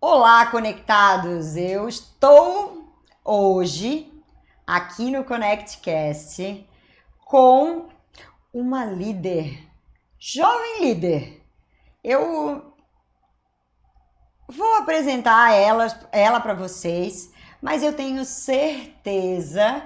Olá, conectados! Eu estou hoje aqui no ConnectCast com uma líder, jovem líder. Eu vou apresentar ela para vocês, mas eu tenho certeza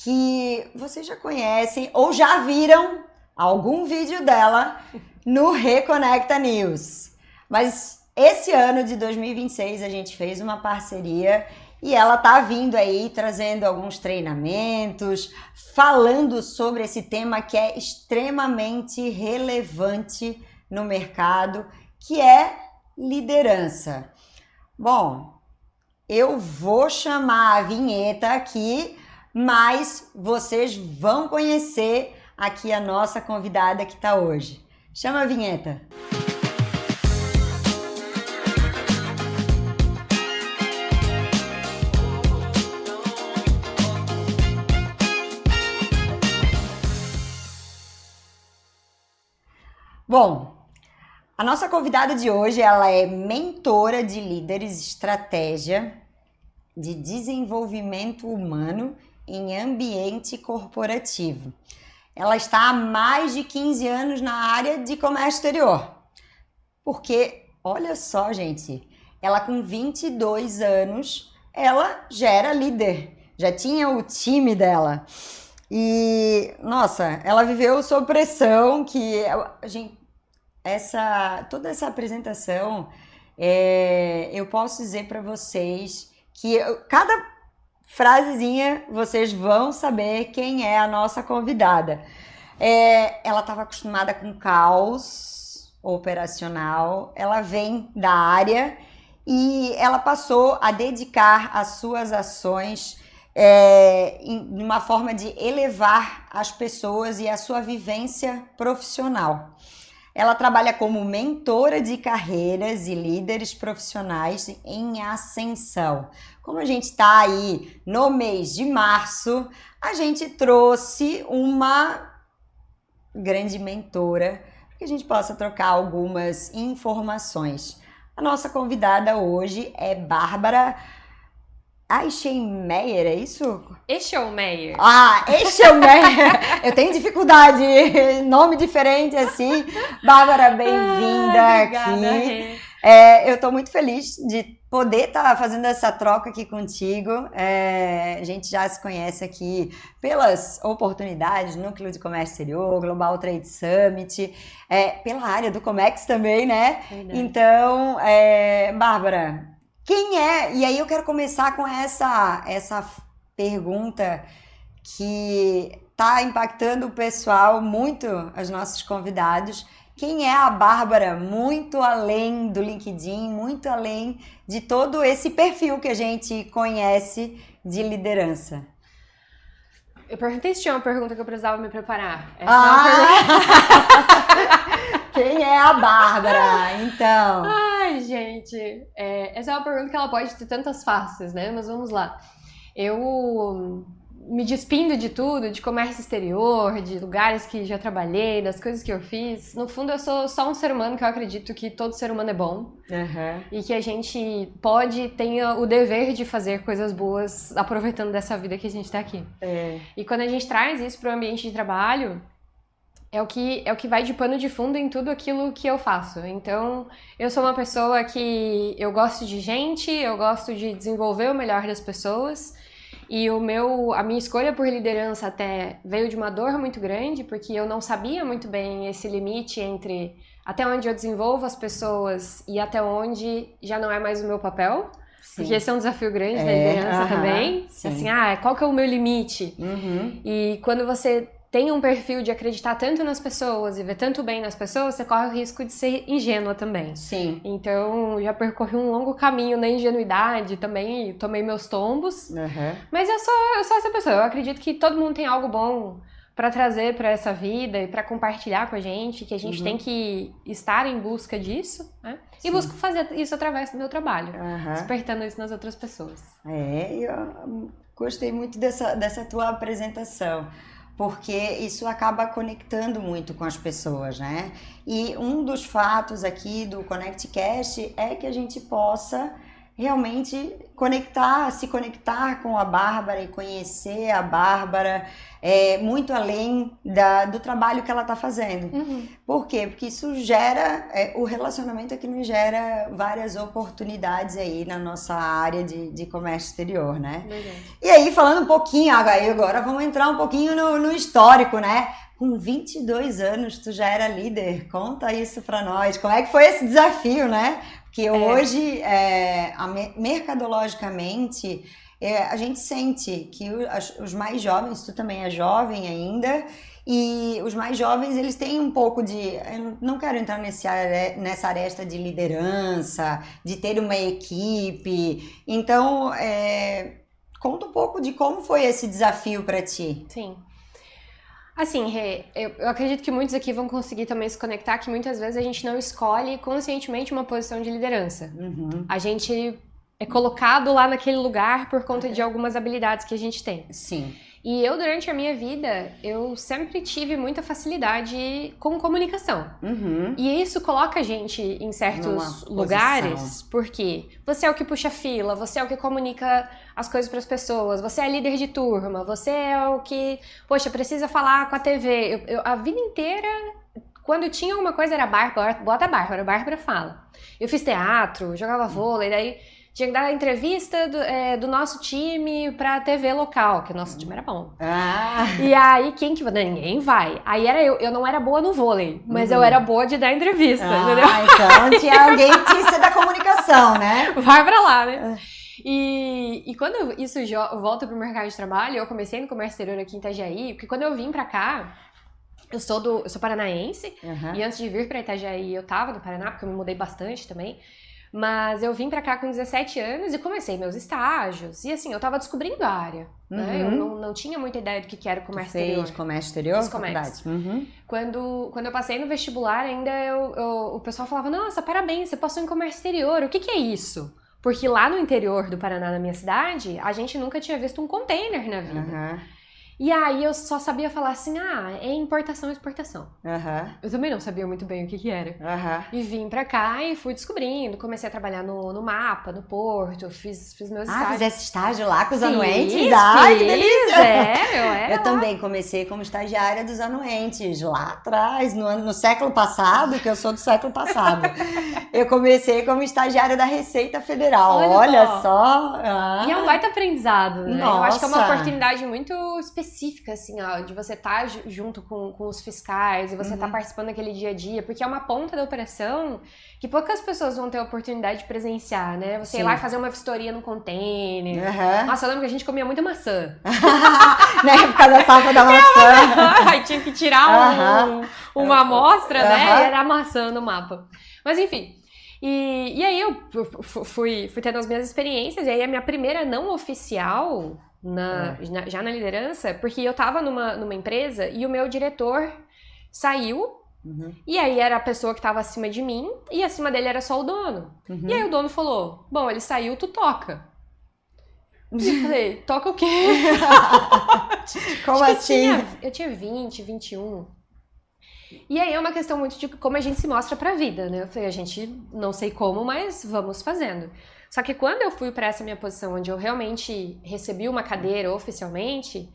que vocês já conhecem ou já viram algum vídeo dela no Reconecta News. Mas esse ano de 2026 a gente fez uma parceria e ela tá vindo aí trazendo alguns treinamentos, falando sobre esse tema que é extremamente relevante no mercado, que é liderança. Bom, eu vou chamar a vinheta aqui, mas vocês vão conhecer aqui a nossa convidada que está hoje. Chama a vinheta. Bom, a nossa convidada de hoje, ela é mentora de líderes, estratégia de desenvolvimento humano em ambiente corporativo. Ela está há mais de 15 anos na área de comércio exterior. Porque, olha só, gente, ela com 22 anos, ela já era líder, já tinha o time dela. E, nossa, ela viveu sob pressão, que a gente, toda essa apresentação, eu posso dizer para vocês que cada frasezinha vocês vão saber quem é a nossa convidada. Ela estava acostumada com caos operacional, ela vem da área e ela passou a dedicar as suas ações em uma forma de elevar as pessoas e a sua vivência profissional. Ela trabalha como mentora de carreiras e líderes profissionais em ascensão. Como a gente está aí no mês de março, a gente trouxe uma grande mentora para que a gente possa trocar algumas informações. A nossa convidada hoje é Bárbara Eichelmeier, é isso? Eichelmeier. Eichelmeier. Eu tenho dificuldade, nome diferente assim. Bárbara, bem-vinda aqui. Eu estou muito feliz de poder estar fazendo essa troca aqui contigo. A gente já se conhece aqui pelas oportunidades, Núcleo de Comércio Exterior, Global Trade Summit, pela área do Comex também, né? Verdade. Então, Bárbara, quem é? E aí eu quero começar com essa pergunta que está impactando o pessoal muito, os nossos convidados. Quem é a Bárbara? Muito além do LinkedIn, muito além de todo esse perfil que a gente conhece de liderança. Eu perguntei se tinha uma pergunta que eu precisava me preparar. Quem é a Bárbara? Então. Ai, gente. Essa é uma pergunta que ela pode ter tantas faces, né? Mas vamos lá. Eu me despindo de tudo, de comércio exterior, de lugares que já trabalhei, das coisas que eu fiz. No fundo, eu sou só um ser humano que eu acredito que todo ser humano é bom. Uhum. E que a gente tenha o dever de fazer coisas boas aproveitando dessa vida que a gente tá aqui. E quando a gente traz isso para o ambiente de trabalho, é o que vai de pano de fundo em tudo aquilo que eu faço. Então, eu sou uma pessoa que eu gosto de gente, eu gosto de desenvolver o melhor das pessoas. E a minha escolha por liderança até veio de uma dor muito grande, porque eu não sabia muito bem esse limite entre até onde eu desenvolvo as pessoas e até onde já não é mais o meu papel. Sim. Porque esse é um desafio grande da liderança também. Sim. Assim, qual que é o meu limite? Uhum. E quando você tem um perfil de acreditar tanto nas pessoas e ver tanto bem nas pessoas, você corre o risco de ser ingênua também. Sim. Então, já percorri um longo caminho na ingenuidade também, tomei meus tombos. Uhum. Mas eu sou essa pessoa. Eu acredito que todo mundo tem algo bom para trazer para essa vida e para compartilhar com a gente, que a gente tem que estar em busca disso, né? E busco fazer isso através do meu trabalho, despertando isso nas outras pessoas. Eu gostei muito dessa tua apresentação. porque isso acaba conectando muito com as pessoas, né? E um dos fatos aqui do ConnectCast é que a gente possa realmente se conectar com a Bárbara e conhecer a Bárbara muito além do trabalho que ela está fazendo. Por quê? Porque isso gera, o relacionamento é que nos gera várias oportunidades aí na nossa área de comércio exterior, né? Verdade. E aí, falando um pouquinho, agora vamos entrar um pouquinho no histórico, né? Com 22 anos, tu já era líder. Conta isso pra nós. Como é que foi esse desafio, né? Porque hoje, mercadologicamente, a gente sente que os mais jovens, tu também é jovem ainda, e os mais jovens, eles têm um pouco eu não quero entrar nessa aresta de liderança, de ter uma equipe. Então, conta um pouco de como foi esse desafio para ti. Sim. Assim, Rê, eu acredito que muitos aqui vão conseguir também se conectar, que muitas vezes a gente não escolhe conscientemente uma posição de liderança. A gente é colocado lá naquele lugar por conta de algumas habilidades que a gente tem. Sim. E eu, durante a minha vida, eu sempre tive muita facilidade com comunicação. E isso coloca a gente em certos lugares, porque você é o que puxa fila, você é o que comunica as coisas para as pessoas, você é líder de turma, você é o que, poxa, precisa falar com a TV. A vida inteira, quando tinha alguma coisa, era bota a Bárbara fala. Eu fiz teatro, jogava vôlei, daí tinha que dar entrevista do nosso time pra TV local, que o nosso time era bom. E aí, ninguém vai. Aí eu não era boa no vôlei, mas eu era boa de dar entrevista, entendeu? Então tinha alguém que tinha que ser da comunicação, né? Vai pra lá, né? E quando isso volta pro mercado de trabalho, eu comecei no comércio exterior aqui em Itajaí, porque quando eu vim pra cá, eu sou paranaense, e antes de vir pra Itajaí eu tava no Paraná, porque eu me mudei bastante também. Mas eu vim pra cá com 17 anos e comecei meus estágios. E assim, eu tava descobrindo a área, né? Eu não tinha muita ideia do que era o comércio exterior. Fez comércio exterior? Fiz comércio. Quando eu passei no vestibular, ainda o pessoal falava, nossa, parabéns, você passou em comércio exterior, o que é isso? Porque lá no interior do Paraná, na minha cidade, a gente nunca tinha visto um container na vida. E aí eu só sabia falar assim, é importação e exportação. Eu também não sabia muito bem o que era. E vim pra cá e fui descobrindo, comecei a trabalhar no mapa, no porto, fiz meus estágios. Fizesse estágio lá com os anuentes? Ai, que delícia! Eu também comecei como estagiária dos anuentes, lá atrás, no século passado, que eu sou do século passado. Eu comecei como estagiária da Receita Federal, olha só. E é um baita aprendizado, né? Nossa. Eu acho que é uma oportunidade muito específica, assim, de você estar junto com os fiscais e você estar participando daquele dia a dia, porque é uma ponta da operação que poucas pessoas vão ter a oportunidade de presenciar, né? Você ir lá e fazer uma vistoria no container. Nossa, eu lembro que a gente comia muita maçã. Na época da safra da maçã. Aí tinha que tirar uma amostra, né? E era a maçã no mapa. Mas enfim. E aí eu fui tendo as minhas experiências, e aí a minha primeira não oficial já na liderança, porque eu tava numa empresa e o meu diretor saiu, e aí era a pessoa que tava acima de mim, e acima dele era só o dono. E aí o dono falou, bom, ele saiu, tu toca. E eu falei, toca o quê? Como assim? Eu tinha 20, 21. E aí é uma questão muito de como a gente se mostra pra vida, né? Eu falei, a gente não sei como, mas vamos fazendo. Só que quando eu fui pra essa minha posição, onde eu realmente recebi uma cadeira oficialmente,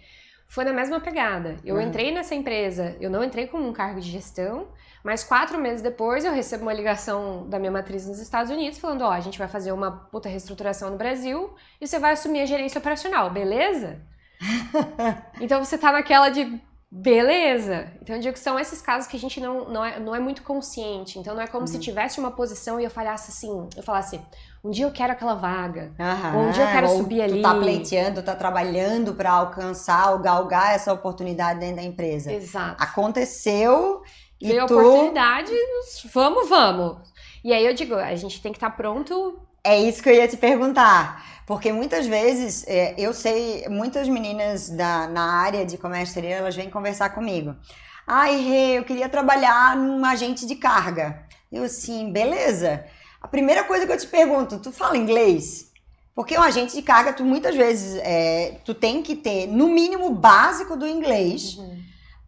foi na mesma pegada. Eu entrei nessa empresa, eu não entrei com um cargo de gestão, mas 4 meses depois eu recebo uma ligação da minha matriz nos Estados Unidos falando, a gente vai fazer uma puta reestruturação no Brasil e você vai assumir a gerência operacional, beleza? Então você tá naquela de... Beleza! Então eu digo que são esses casos que a gente não é muito consciente. Então não é como se tivesse uma posição e eu falasse, um dia eu quero aquela vaga, ou um dia eu quero subir ali. Tu tá pleiteando, tá trabalhando para alcançar ou galgar essa oportunidade dentro da empresa. Exato. Aconteceu e veio a oportunidade, vamos. E aí eu digo, a gente tem que estar pronto. É isso que eu ia te perguntar, porque muitas vezes, eu sei, muitas meninas na área de comércio exterior, elas vêm conversar comigo. Rê, eu queria trabalhar num agente de carga. Eu assim, beleza. A primeira coisa que eu te pergunto, tu fala inglês? Porque um agente de carga, tu muitas vezes, tu tem que ter, no mínimo, o básico do inglês,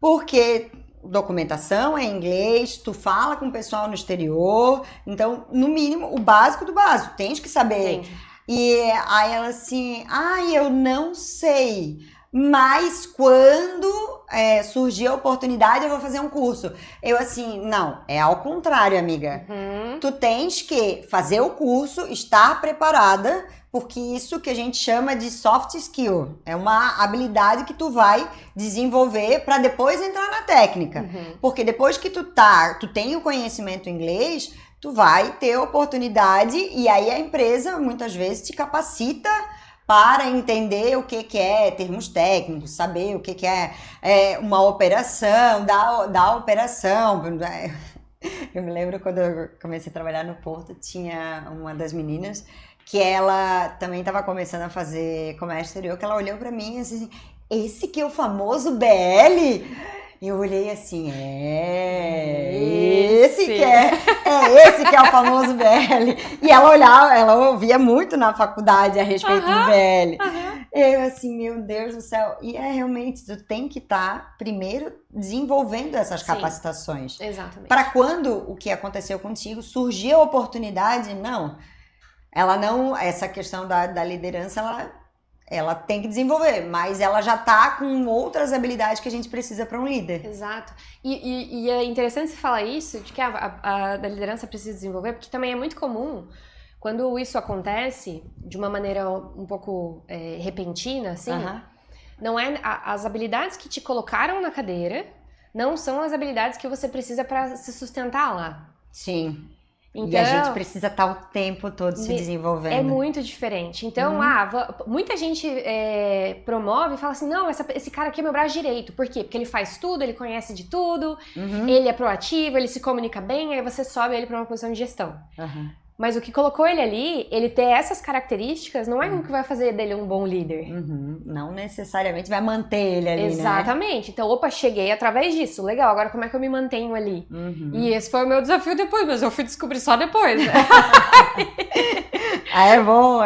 porque documentação é em inglês, tu fala com o pessoal no exterior, então, no mínimo, o básico do básico, tens que saber. Entendi. E aí ela assim, eu não sei, mas quando surgir a oportunidade eu vou fazer um curso. Eu assim, não, é ao contrário, amiga. Tu tens que fazer o curso, estar preparada, porque isso que a gente chama de soft skill, é uma habilidade que tu vai desenvolver para depois entrar na técnica. Porque depois que tu tem o conhecimento em inglês, tu vai ter oportunidade e aí a empresa muitas vezes te capacita para entender o que é termos técnicos, saber o que é uma operação, da operação. Eu me lembro quando eu comecei a trabalhar no Porto, tinha uma das meninas que ela também estava começando a fazer comércio exterior, que ela olhou para mim e assim, esse que é o famoso BL? E eu olhei assim, esse que é o famoso BL. E ela olhava, ela ouvia muito na faculdade a respeito do BL. Eu assim, meu Deus do céu. E realmente, tu tem que estar primeiro desenvolvendo essas capacitações. Exatamente. Para quando o que aconteceu contigo surgir a oportunidade, essa questão da liderança, ela tem que desenvolver, mas ela já tá com outras habilidades que a gente precisa para um líder. Exato. E é interessante você falar isso, de que a da liderança precisa desenvolver, porque também é muito comum, quando isso acontece de uma maneira um pouco repentina, assim, não é as habilidades que te colocaram na cadeira, não são as habilidades que você precisa para se sustentar lá. Sim. Então, e a gente precisa estar o tempo todo se desenvolvendo. É muito diferente. Então, muita gente promove e fala assim, não, esse cara aqui é meu braço direito. Por quê? Porque ele faz tudo, ele conhece de tudo, ele é proativo, ele se comunica bem, aí você sobe ele para uma posição de gestão. Mas o que colocou ele ali, ele ter essas características, não é o que vai fazer dele um bom líder. Não necessariamente vai manter ele ali, Exatamente. Né? Então, cheguei através disso. Legal, agora como é que eu me mantenho ali? E esse foi o meu desafio depois, mas eu fui descobrir só depois. Né? É bom,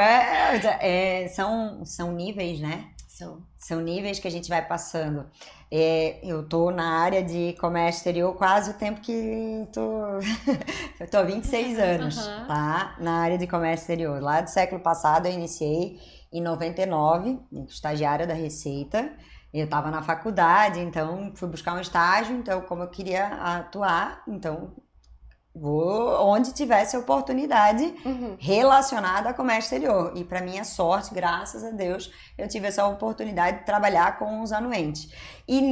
são níveis, né? São níveis que a gente vai passando. Eu tô na área de comércio exterior quase o tempo que eu tô há 26 anos, tá? Na área de comércio exterior. Lá do século passado eu iniciei em 99, estagiária da Receita. Eu tava na faculdade, então fui buscar um estágio, então como eu queria atuar, então vou onde tivesse oportunidade relacionada a comércio exterior. E para minha sorte, graças a Deus, eu tive essa oportunidade de trabalhar com os anuentes. E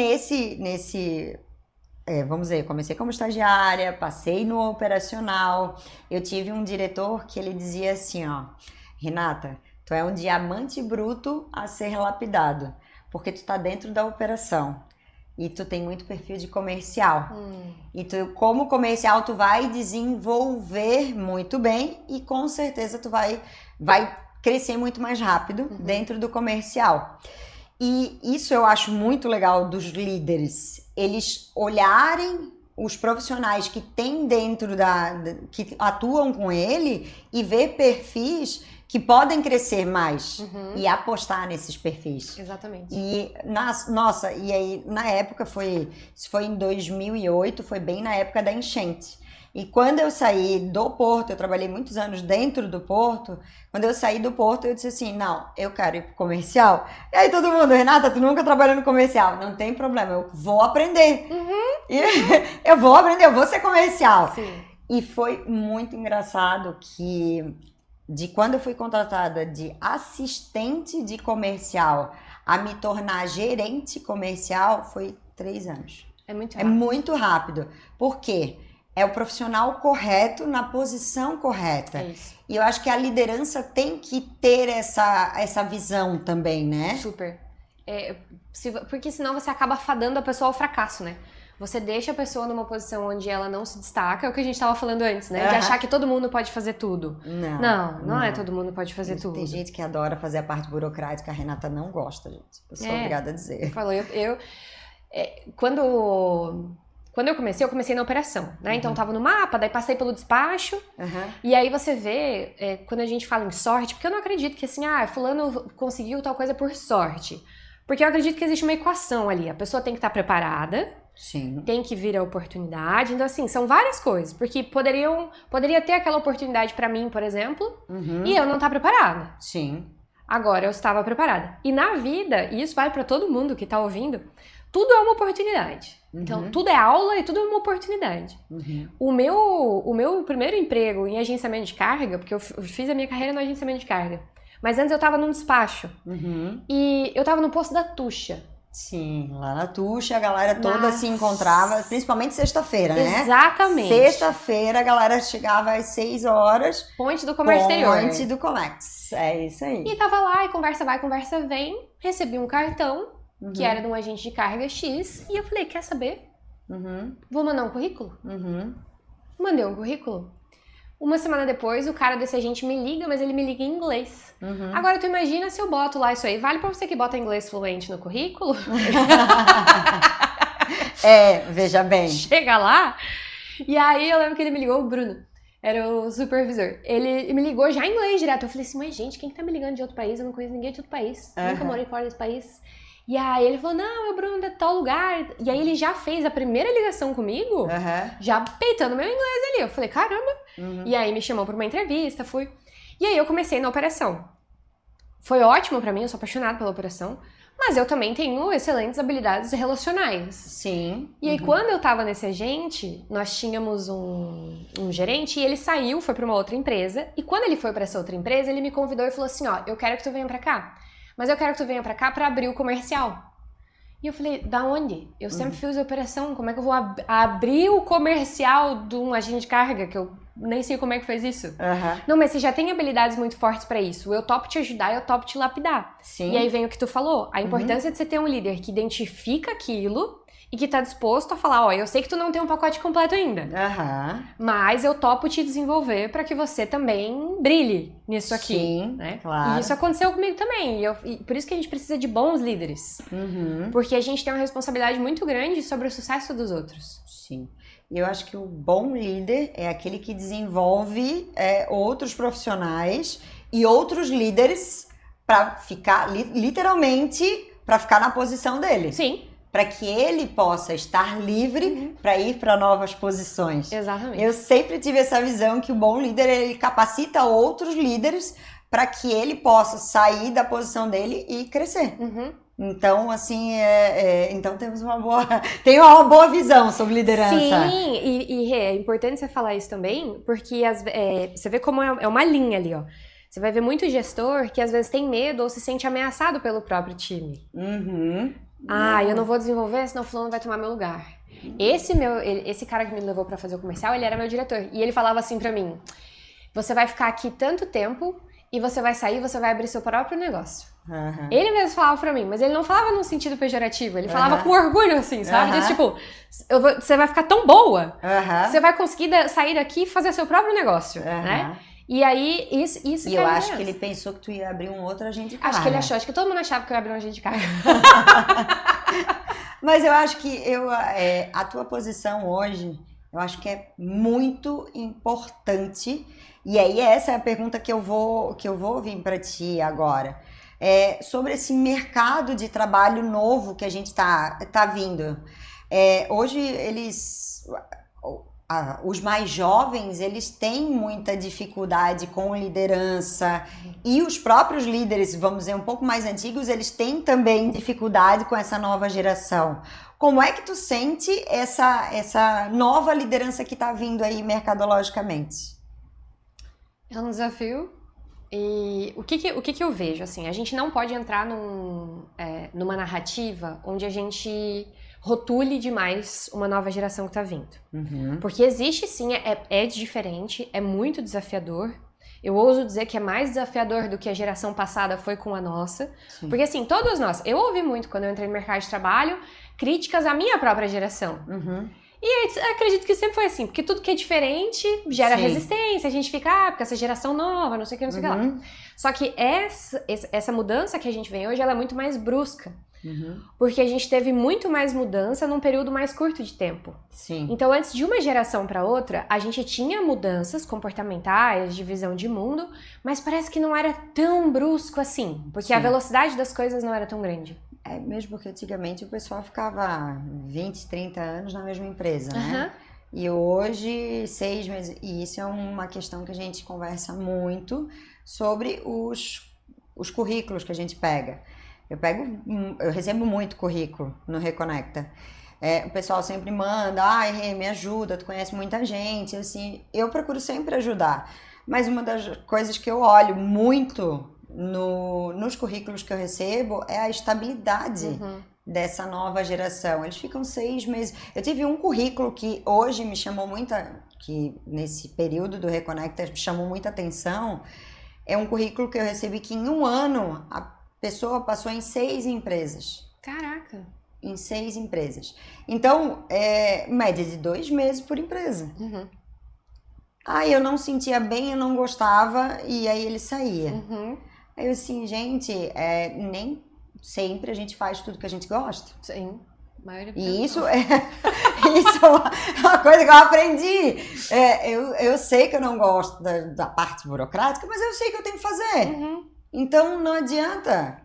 vamos dizer, comecei como estagiária, passei no operacional. Eu tive um diretor que ele dizia assim, Renata, tu é um diamante bruto a ser lapidado, porque tu tá dentro da operação. E tu tem muito perfil de comercial. E tu, como comercial, tu vai desenvolver muito bem e com certeza tu vai crescer muito mais rápido dentro do comercial. E isso eu acho muito legal dos líderes. Eles olharem os profissionais que tem dentro que atuam com ele e ver perfis que podem crescer mais e apostar nesses perfis. Exatamente. E, e aí, na época, isso foi em 2008, foi bem na época da enchente. E quando eu saí do Porto, eu trabalhei muitos anos dentro do Porto, quando eu saí do Porto, eu disse assim, não, eu quero ir pro comercial. E aí todo mundo, Renata, tu nunca trabalhou no comercial. Não tem problema, eu vou aprender. Eu vou aprender, eu vou ser comercial. Sim. E foi muito engraçado que de quando eu fui contratada de assistente de comercial a me tornar gerente comercial, foi 3 anos. É muito rápido. É muito rápido. Por quê? É o profissional correto na posição correta. É isso. E eu acho que a liderança tem que ter essa visão também, né? Super. Porque senão você acaba fadando a pessoa ao fracasso, né? Você deixa a pessoa numa posição onde ela não se destaca, é o que a gente estava falando antes, né? De achar que todo mundo pode fazer tudo. Não é todo mundo pode fazer tudo. Tem gente que adora fazer a parte burocrática, a Renata não gosta, gente. Eu sou obrigada a dizer. Quando quando eu comecei na operação, né? Então eu tava no mapa, daí passei pelo despacho, e aí você vê, quando a gente fala em sorte, porque eu não acredito que assim, fulano conseguiu tal coisa por sorte. Porque eu acredito que existe uma equação ali, a pessoa tem que estar preparada, Sim. tem que vir a oportunidade, então assim, são várias coisas, porque poderia ter aquela oportunidade pra mim, por exemplo, e eu não estar preparada. Sim. Agora eu estava preparada. E na vida, e isso vale pra todo mundo que tá ouvindo, tudo é uma oportunidade. Então, tudo é aula e tudo é uma oportunidade. O meu primeiro emprego em agenciamento de carga, porque eu fiz a minha carreira no agenciamento de carga, mas antes eu tava num despacho. E eu tava no posto da Tuxa. Sim, lá na Tuxa a galera toda se encontrava, principalmente sexta-feira, né? Exatamente. Sexta-feira a galera chegava às 6 horas. Ponte do Comércio Exterior. Ponte do Comércio, é isso aí. E tava lá, e conversa vai, conversa vem, recebi um cartão, que era de um agente de carga X, e eu falei, quer saber? Vou mandar um currículo? Mandei um currículo. Uma semana depois, o cara desse agente me liga, mas ele me liga em inglês. Agora, tu imagina se eu boto lá isso aí. Vale pra você que bota inglês fluente no currículo? Veja bem. Chega lá. E aí, eu lembro que ele me ligou, o Bruno. Era o supervisor. Ele me ligou já em inglês direto. Eu falei assim, mas gente, quem que tá me ligando de outro país? Eu não conheço ninguém de outro país. Nunca morei fora desse país. E aí ele falou, não, é o Bruno de tal lugar. E aí ele já fez a primeira ligação comigo, já peitando meu inglês ali. Eu falei, caramba. E aí me chamou pra uma entrevista, fui. E aí eu comecei na operação. Foi ótimo pra mim, eu sou apaixonada pela operação. Mas eu também tenho excelentes habilidades relacionais. Sim. E aí quando eu tava nesse agente, nós tínhamos um gerente e ele saiu, foi pra uma outra empresa. E quando ele foi pra essa outra empresa, ele me convidou e falou assim, ó, eu quero que tu venha pra cá. Mas eu quero que tu venha pra cá pra abrir o comercial. E eu falei, da onde? Eu sempre fiz operação, como é que eu vou abrir o comercial de um agente de carga, que eu nem sei como é que fez isso. Não, mas você já tem habilidades muito fortes pra isso. Eu topo te ajudar, eu topo te lapidar. Sim. E aí vem o que tu falou, a importância de você ter um líder que identifica aquilo e que tá disposto a falar, ó, eu sei que tu não tem um pacote completo ainda, mas eu topo te desenvolver pra que você também brilhe nisso aqui. Sim, né? claro. E isso aconteceu comigo também, e por isso que a gente precisa de bons líderes, porque a gente tem uma responsabilidade muito grande sobre o sucesso dos outros. Sim. Eu acho que o bom líder é aquele que desenvolve outros profissionais e outros líderes pra ficar, literalmente, pra ficar na posição dele. Sim. Para que ele possa estar livre para ir para novas posições. Exatamente. Eu sempre tive essa visão que o bom líder, ele capacita outros líderes para que ele possa sair da posição dele e crescer. Então, assim, então temos uma boa visão sobre liderança. Sim, e é importante você falar isso também, porque você vê como é uma linha ali, ó. Você vai ver muito gestor que às vezes tem medo ou se sente ameaçado pelo próprio time. Eu não vou desenvolver, senão o fulano vai tomar meu lugar. Esse cara que me levou pra fazer o comercial, ele era meu diretor. E ele falava assim pra mim, você vai ficar aqui tanto tempo e você vai sair, você vai abrir seu próprio negócio. Ele mesmo falava pra mim, mas ele não falava num sentido pejorativo, ele falava com orgulho, assim, sabe? Diz, tipo, você vai ficar tão boa, você vai conseguir sair daqui e fazer seu próprio negócio, né? E aí, isso E eu acho que ele pensou que tu ia abrir um outro agente de carga. Acho que ele achou, acho que todo mundo achava que eu ia abrir um agente de carga. Mas eu acho que a tua posição hoje, eu acho que é muito importante. E aí essa é a pergunta que eu vou vir para ti agora. Sobre esse mercado de trabalho novo que a gente tá vindo. Hoje os mais jovens, eles têm muita dificuldade com liderança e os próprios líderes, vamos dizer, um pouco mais antigos, eles têm também dificuldade com essa nova geração. Como é que tu sente essa nova liderança que está vindo aí mercadologicamente? É um desafio. E o que eu vejo, assim, a gente não pode entrar numa narrativa onde a gente rotule demais uma nova geração que tá vindo. Porque existe sim, é diferente, é muito desafiador. Eu ouso dizer que é mais desafiador do que a geração passada foi com a nossa. Sim. Porque assim, todos nós, eu ouvi muito quando eu entrei no mercado de trabalho, críticas à minha própria geração. E acredito que sempre foi assim, porque tudo que é diferente gera resistência, a gente fica, porque essa geração nova, não sei o que, não sei o que lá. Só que essa mudança que a gente vem hoje, ela é muito mais brusca. Porque a gente teve muito mais mudança num período mais curto de tempo. Sim. Então, antes de uma geração para outra, a gente tinha mudanças comportamentais, de visão de mundo, mas parece que não era tão brusco assim, porque a velocidade das coisas não era tão grande. É mesmo porque antigamente o pessoal ficava 20, 30 anos na mesma empresa, né? E hoje, 6 meses... E isso é uma questão que a gente conversa muito sobre os currículos que a gente pega. Eu recebo muito currículo no Reconecta. O pessoal sempre manda, me ajuda, tu conhece muita gente, assim, eu procuro sempre ajudar. Mas uma das coisas que eu olho muito nos currículos que eu recebo é a estabilidade dessa nova geração. Eles ficam 6 meses. Eu tive um currículo que hoje me chamou que nesse período do Reconecta me chamou muita atenção. É um currículo que eu recebi que em um ano a pessoa passou em 6 empresas. Caraca! Em 6 empresas. Então, média de 2 meses por empresa. Eu não sentia bem, eu não gostava, e aí ele saía. Aí eu assim, gente, nem sempre a gente faz tudo que a gente gosta. Sim. E isso é uma coisa que eu aprendi. Eu sei que eu não gosto da parte burocrática, mas eu sei que eu tenho que fazer. Então não adianta.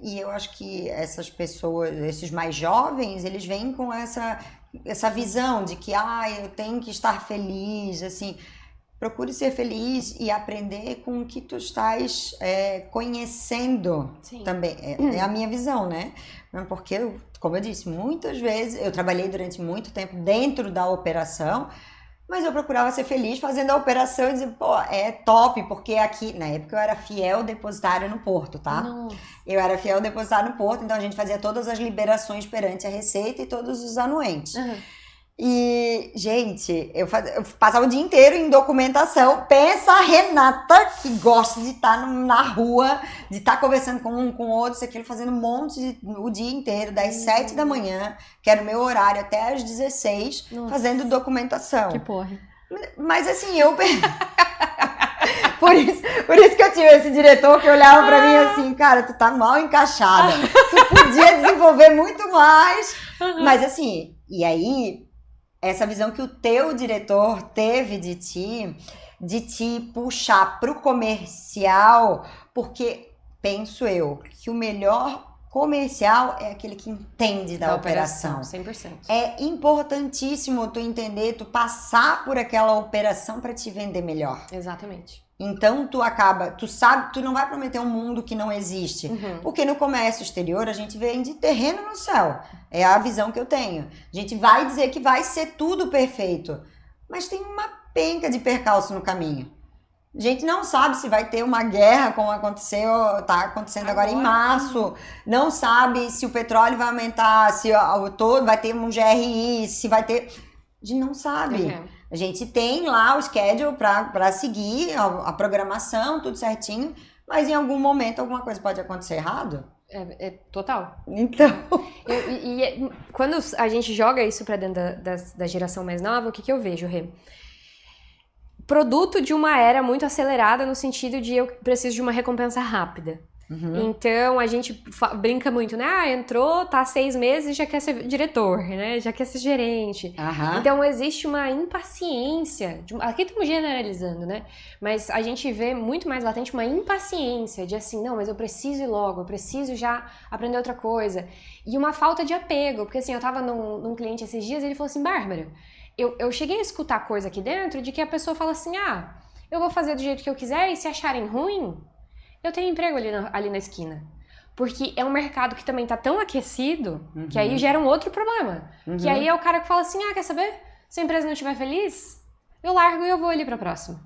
E eu acho que essas pessoas, esses mais jovens, eles vêm com essa visão de que eu tenho que estar feliz, assim. Procure ser feliz e aprender com o que tu estás conhecendo. Sim. Também. É a minha visão, né? Porque, como eu disse, muitas vezes eu trabalhei durante muito tempo dentro da operação, mas eu procurava ser feliz fazendo a operação e dizer, é top, porque aqui, na época eu era fiel depositário no Porto, tá? Nossa. Eu era fiel depositário no Porto, então a gente fazia todas as liberações perante a Receita e todos os anuentes. E, gente, eu passava o dia inteiro em documentação. Pensa a Renata, que gosta de estar na rua, de estar conversando com um, com outro, aquilo, fazendo um monte o dia inteiro, das 7 da manhã, que era o meu horário, até às 16, fazendo documentação. Que porra. Mas assim, Por isso que eu tinha esse diretor que olhava pra mim assim, cara, tu tá mal encaixada. Tu podia desenvolver muito mais. Mas assim, e aí... Essa visão que o teu diretor teve de te puxar pro comercial, porque penso eu que o melhor comercial é aquele que entende da operação. 100%. É importantíssimo tu entender, tu passar por aquela operação para te vender melhor. Exatamente. Então tu sabe, tu não vai prometer um mundo que não existe. Porque no comércio exterior a gente vende terreno no céu. É a visão que eu tenho. A gente vai dizer que vai ser tudo perfeito. Mas tem uma penca de percalço no caminho. A gente não sabe se vai ter uma guerra como tá acontecendo agora em março. Não sabe se o petróleo vai aumentar, se vai ter um GRI, se vai ter... A gente não sabe. A gente tem lá o schedule para seguir a programação, tudo certinho, mas em algum momento alguma coisa pode acontecer errado. Total. Então... Quando a gente joga isso para dentro da geração mais nova, o que eu vejo, Rê? Produto de uma era muito acelerada no sentido de eu preciso de uma recompensa rápida. Então, a gente brinca muito, né? Entrou, tá 6 meses e já quer ser diretor, né? Já quer ser gerente. Então, existe uma impaciência. Aqui estamos generalizando, né? Mas a gente vê muito mais latente uma impaciência de assim, não, mas eu preciso ir logo, eu preciso já aprender outra coisa. E uma falta de apego, porque assim, eu tava num cliente esses dias e ele falou assim, Bárbara, eu cheguei a escutar coisa aqui dentro de que a pessoa fala assim, eu vou fazer do jeito que eu quiser e se acharem ruim, eu tenho emprego ali na esquina. Porque é um mercado que também tá tão aquecido que aí gera um outro problema. Que aí é o cara que fala assim, quer saber? Se a empresa não estiver feliz, eu largo e eu vou ali pra próxima.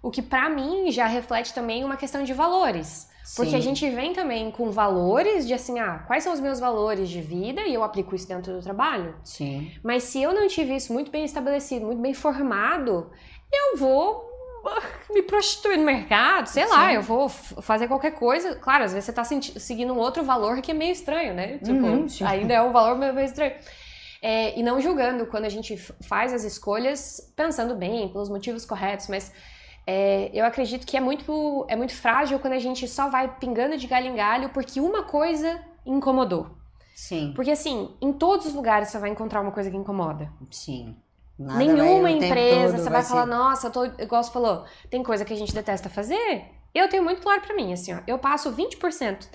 O que pra mim já reflete também uma questão de valores. Porque a gente vem também com valores de assim, quais são os meus valores de vida e eu aplico isso dentro do trabalho. Sim. Mas se eu não tiver isso muito bem estabelecido, muito bem formado, eu vou me prostituir no mercado, sei lá, eu vou fazer qualquer coisa. Claro, às vezes você tá seguindo um outro valor que é meio estranho, né? Tipo, ainda é um valor meio estranho. E não julgando quando a gente faz as escolhas pensando bem, pelos motivos corretos, mas Eu acredito que é muito frágil quando a gente só vai pingando de galho em galho porque uma coisa incomodou. Sim. Porque assim, em todos os lugares você vai encontrar uma coisa que incomoda. Sim. Nada Nenhuma vai, o tempo empresa, todo você vai falar, nossa, igual você falou, tem coisa que a gente detesta fazer. Eu tenho muito claro pra mim, assim, ó, eu passo 20%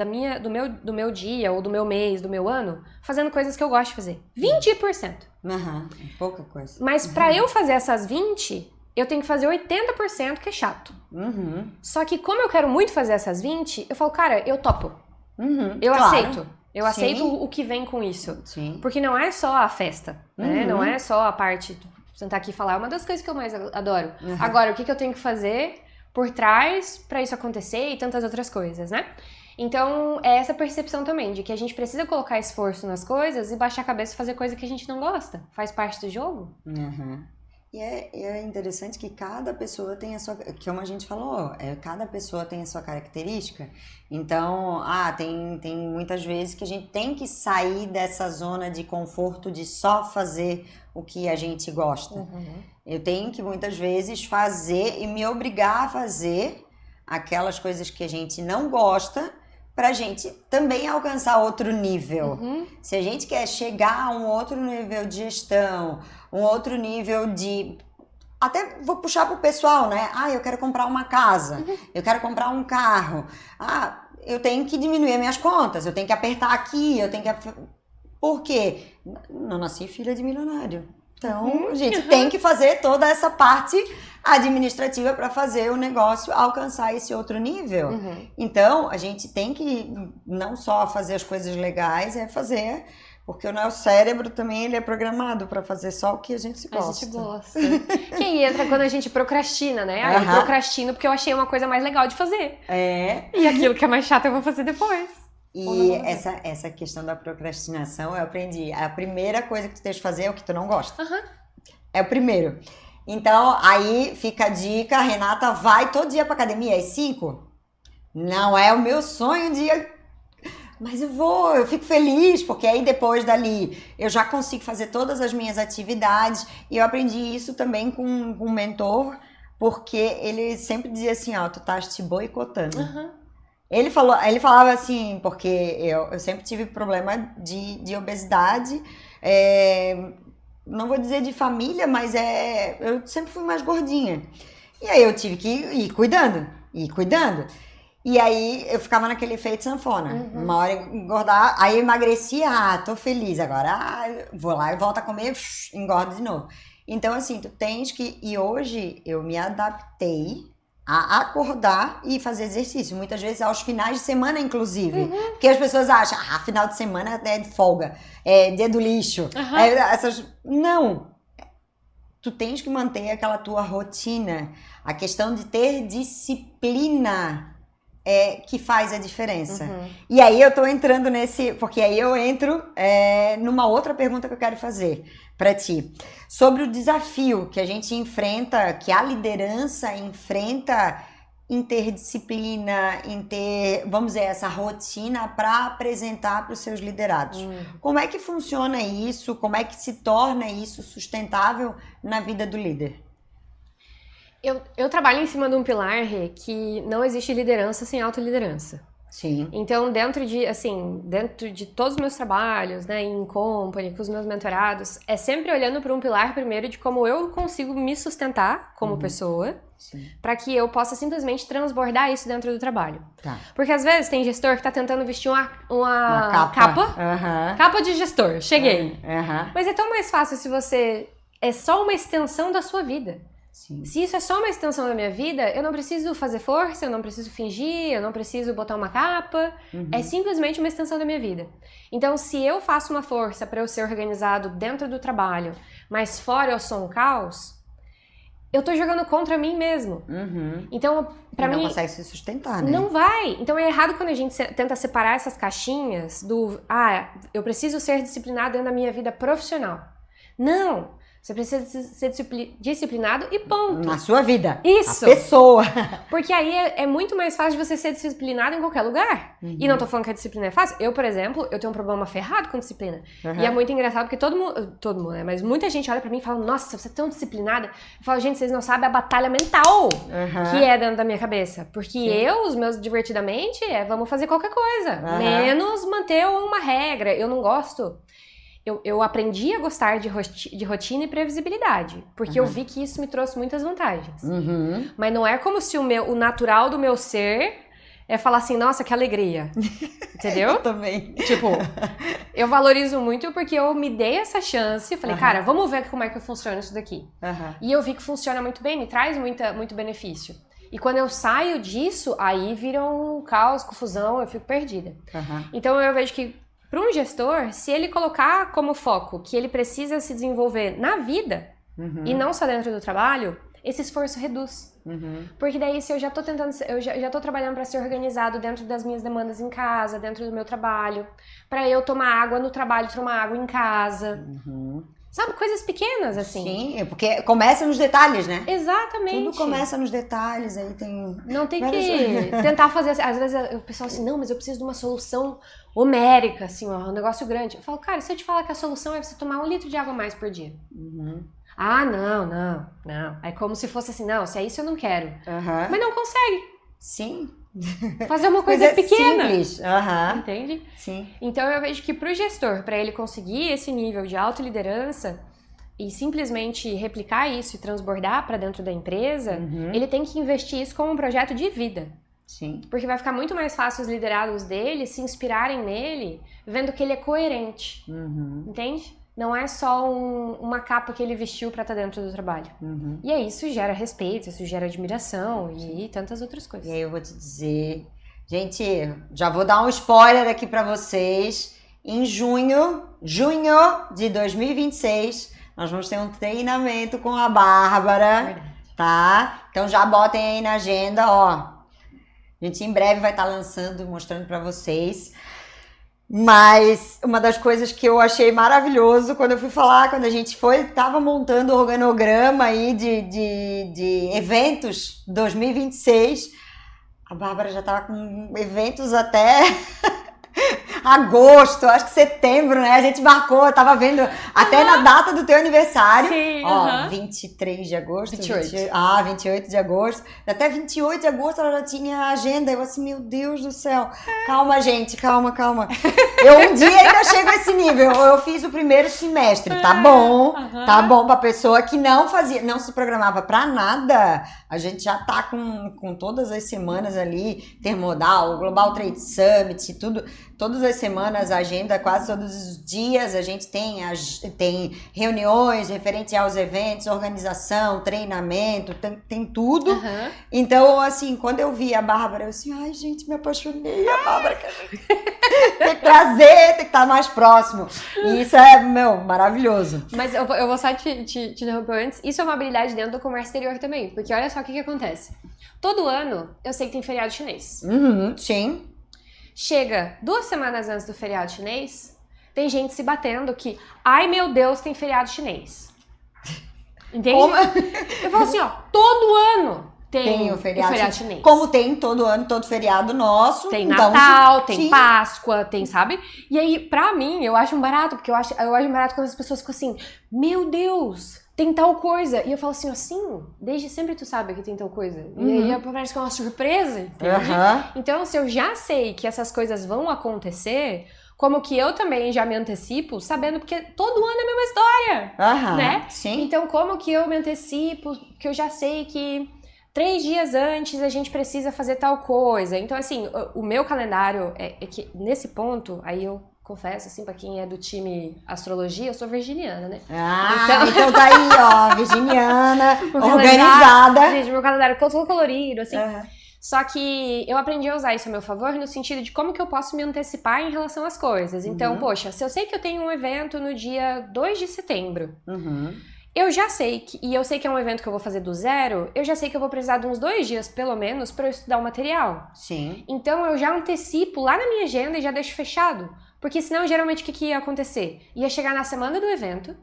do meu dia, ou do meu mês, do meu ano, fazendo coisas que eu gosto de fazer. 20%. Pouca coisa. Mas pra eu fazer essas 20, eu tenho que fazer 80% que é chato. Só que como eu quero muito fazer essas 20, eu falo, cara, eu topo. Eu aceito. Eu aceito o que vem com isso. Sim. Porque não é só a festa, né? Não é só a parte de sentar aqui e falar. É uma das coisas que eu mais adoro. Agora, o que eu tenho que fazer por trás pra isso acontecer e tantas outras coisas, né? Então, é essa percepção também, de que a gente precisa colocar esforço nas coisas e baixar a cabeça e fazer coisa que a gente não gosta. Faz parte do jogo. E é interessante que cada pessoa tem a sua, como a gente falou, cada pessoa tem a sua característica. Então, tem muitas vezes que a gente tem que sair dessa zona de conforto de só fazer o que a gente gosta. Eu tenho que muitas vezes fazer e me obrigar a fazer aquelas coisas que a gente não gosta pra gente também alcançar outro nível. Se a gente quer chegar a um outro nível de gestão, um outro nível de... Até vou puxar pro pessoal, né? Eu quero comprar uma casa, eu quero comprar um carro. Eu tenho que diminuir minhas contas, eu tenho que apertar aqui, eu tenho que... Por quê? Não nasci filha de milionário. Então, a gente tem que fazer toda essa parte administrativa para fazer o negócio alcançar esse outro nível. Então, a gente tem que não só fazer as coisas legais, fazer... Porque o nosso cérebro também ele é programado para fazer só o que a gente gosta. A gente gosta. Que entra quando a gente procrastina, né? Eu procrastino porque eu achei uma coisa mais legal de fazer. E aquilo que é mais chato eu vou fazer depois. E essa questão da procrastinação eu aprendi. A primeira coisa que tu tens de fazer é o que tu não gosta. É o primeiro. Então, aí fica a dica, Renata vai todo dia pra academia às 5? Não é o meu sonho de... Mas eu fico feliz, porque aí depois dali eu já consigo fazer todas as minhas atividades. E eu aprendi isso também com um mentor, porque ele sempre dizia assim, tu estás te boicotando. Ele falava assim, porque eu sempre tive problema de obesidade, não vou dizer de família, mas eu sempre fui mais gordinha. E aí eu tive que ir cuidando. E aí eu ficava naquele efeito sanfona. Uma hora engordar, aí eu emagrecia, tô feliz agora. Vou lá e volto a comer, engordo de novo. Então assim, tu tens que... E hoje eu me adaptei a acordar e fazer exercício. Muitas vezes aos finais de semana, inclusive. Porque as pessoas acham, final de semana é de folga, é dia do lixo. Não! Tu tens que manter aquela tua rotina. A questão de ter disciplina que faz a diferença. E aí eu tô entrando porque aí eu entro numa outra pergunta que eu quero fazer para ti. Sobre o desafio que a gente enfrenta, que a liderança enfrenta em ter disciplina, em ter, vamos dizer, essa rotina para apresentar para os seus liderados. Como é que funciona isso? Como é que se torna isso sustentável na vida do líder? Eu trabalho em cima de um pilar, Rê, que não existe liderança sem autoliderança. Sim. Então, dentro de todos os meus trabalhos, né, em company, com os meus mentorados, é sempre olhando para um pilar primeiro de como eu consigo me sustentar como pessoa, para que eu possa simplesmente transbordar isso dentro do trabalho. Porque às vezes tem gestor que tá tentando vestir uma capa de gestor. Cheguei. Mas é tão mais fácil se você é só uma extensão da sua vida. Se isso é só uma extensão da minha vida, eu não preciso fazer força, eu não preciso fingir, eu não preciso botar uma capa. É simplesmente uma extensão da minha vida. Então, se eu faço uma força para eu ser organizado dentro do trabalho, mas fora eu sou um caos, eu tô jogando contra mim mesmo. Então, pra mim... Não consegue se sustentar, né? Não vai. Então, é errado quando a gente tenta separar essas caixinhas do... eu preciso ser disciplinado dentro da minha vida profissional. Não! Você precisa ser disciplinado e ponto. Na sua vida. Isso. A pessoa. Porque aí é muito mais fácil de você ser disciplinado em qualquer lugar. E não tô falando que a disciplina é fácil. Eu, por exemplo, eu tenho um problema ferrado com disciplina. E é muito engraçado porque todo mundo, né? Mas muita gente olha pra mim e fala, nossa, você é tão disciplinada. Eu falo, gente, vocês não sabem a batalha mental que é dentro da minha cabeça. Porque os meus divertidamente, vamos fazer qualquer coisa. Menos manter uma regra. Eu não gosto. Eu aprendi a gostar de rotina e previsibilidade, porque eu vi que isso me trouxe muitas vantagens. Mas não é como se o natural do meu ser é falar assim, nossa, que alegria. Entendeu? Eu também. Tipo, eu valorizo muito porque eu me dei essa chance e falei, cara, vamos ver como é que funciona isso daqui. E eu vi que funciona muito bem, me traz muito benefício. E quando eu saio disso, aí vira um caos, confusão, eu fico perdida. Então eu vejo que para um gestor, se ele colocar como foco que ele precisa se desenvolver na vida e não só dentro do trabalho, esse esforço reduz. Porque daí se eu já tô tentando, eu já tô trabalhando para ser organizado dentro das minhas demandas em casa, dentro do meu trabalho, para eu tomar água no trabalho, tomar água em casa. Sabe, coisas pequenas, assim. Sim, porque começa nos detalhes, né? Exatamente. Tudo começa nos detalhes, aí tem... Não tem que tentar fazer... Às vezes o pessoal assim, não, mas eu preciso de uma solução homérica, assim, um negócio grande. Eu falo, cara, se eu te falar que a solução é você tomar 1 litro de água a mais por dia. Ah, não. É como se fosse assim, não, se é isso eu não quero. Mas não consegue. Sim. Fazer uma coisa pequena. Simples. Entende? Sim. Então eu vejo que pro gestor, para ele conseguir esse nível de autoliderança e simplesmente replicar isso e transbordar para dentro da empresa, ele tem que investir isso como um projeto de vida. Sim. Porque vai ficar muito mais fácil os liderados dele se inspirarem nele, vendo que ele é coerente. Entende? Não é só uma capa que ele vestiu pra estar dentro do trabalho. E aí isso gera respeito, isso gera admiração e tantas outras coisas. E aí eu vou te dizer... Gente, já vou dar um spoiler aqui pra vocês. Em junho de 2026, nós vamos ter um treinamento com a Bárbara. Verdade. Tá? Então já botem aí na agenda, ó. A gente em breve vai estar lançando, mostrando pra vocês. Mas uma das coisas que eu achei maravilhoso quando eu fui falar, quando a gente tava montando o organograma aí de eventos 2026, a Bárbara já tava com eventos até agosto, acho que setembro, né? A gente marcou, eu tava vendo até na data do teu aniversário. Sim, 23 de agosto. 28. 28 de agosto. Até 28 de agosto ela já tinha a agenda. Eu assim, meu Deus do céu. Calma, gente, calma. Eu um dia ainda chego a esse nível. Eu fiz o primeiro semestre, tá bom. Tá bom pra pessoa que não se programava pra nada. A gente já tá com todas as semanas ali, Intermodal, o Global Trade Summit, tudo. Todas as semanas, a agenda, quase todos os dias, a gente tem reuniões referentes aos eventos, organização, treinamento, tem tudo. Então, assim, quando eu vi a Bárbara, eu assim, ai, gente, me apaixonei, a Bárbara tem que trazer, tem que estar mais próximo. E isso é, maravilhoso. Mas eu vou só te interromper antes. Isso é uma habilidade dentro do comércio exterior também, porque olha só o que acontece. Todo ano, eu sei que tem feriado chinês. Sim. Chega 2 semanas antes do feriado chinês, tem gente se batendo que, ai meu Deus, tem feriado chinês. Entende? Como? Eu falo assim, ó, todo ano tem o feriado chinês. Como tem todo ano, todo feriado nosso. Tem então, Natal, tem Páscoa, tem, sabe? E aí, pra mim, eu acho um barato, porque eu acho barato quando as pessoas ficam assim, meu Deus, tem tal coisa. E eu falo assim, desde sempre tu sabe que tem tal coisa. E aí parece que é uma surpresa, entende? Então, se eu já sei que essas coisas vão acontecer, como que eu também já me antecipo, sabendo, porque todo ano é a mesma história, né? Sim. Então, como que eu me antecipo, que eu já sei que 3 dias antes a gente precisa fazer tal coisa. Então, assim, o meu calendário é que nesse ponto, aí eu confesso, assim, pra quem é do time astrologia, eu sou virginiana, né? Então tá aí, ó, virginiana, organizada. Gente, meu calendário é todo colorido, assim. Só que eu aprendi a usar isso a meu favor no sentido de como que eu posso me antecipar em relação às coisas. Então, poxa, se eu sei que eu tenho um evento no dia 2 de setembro, eu já sei e eu sei que é um evento que eu vou fazer do zero, eu já sei que eu vou precisar de uns 2 dias, pelo menos, para eu estudar o material. Sim. Então, eu já antecipo lá na minha agenda e já deixo fechado. Porque senão, geralmente, o que ia acontecer? Ia chegar na semana do evento,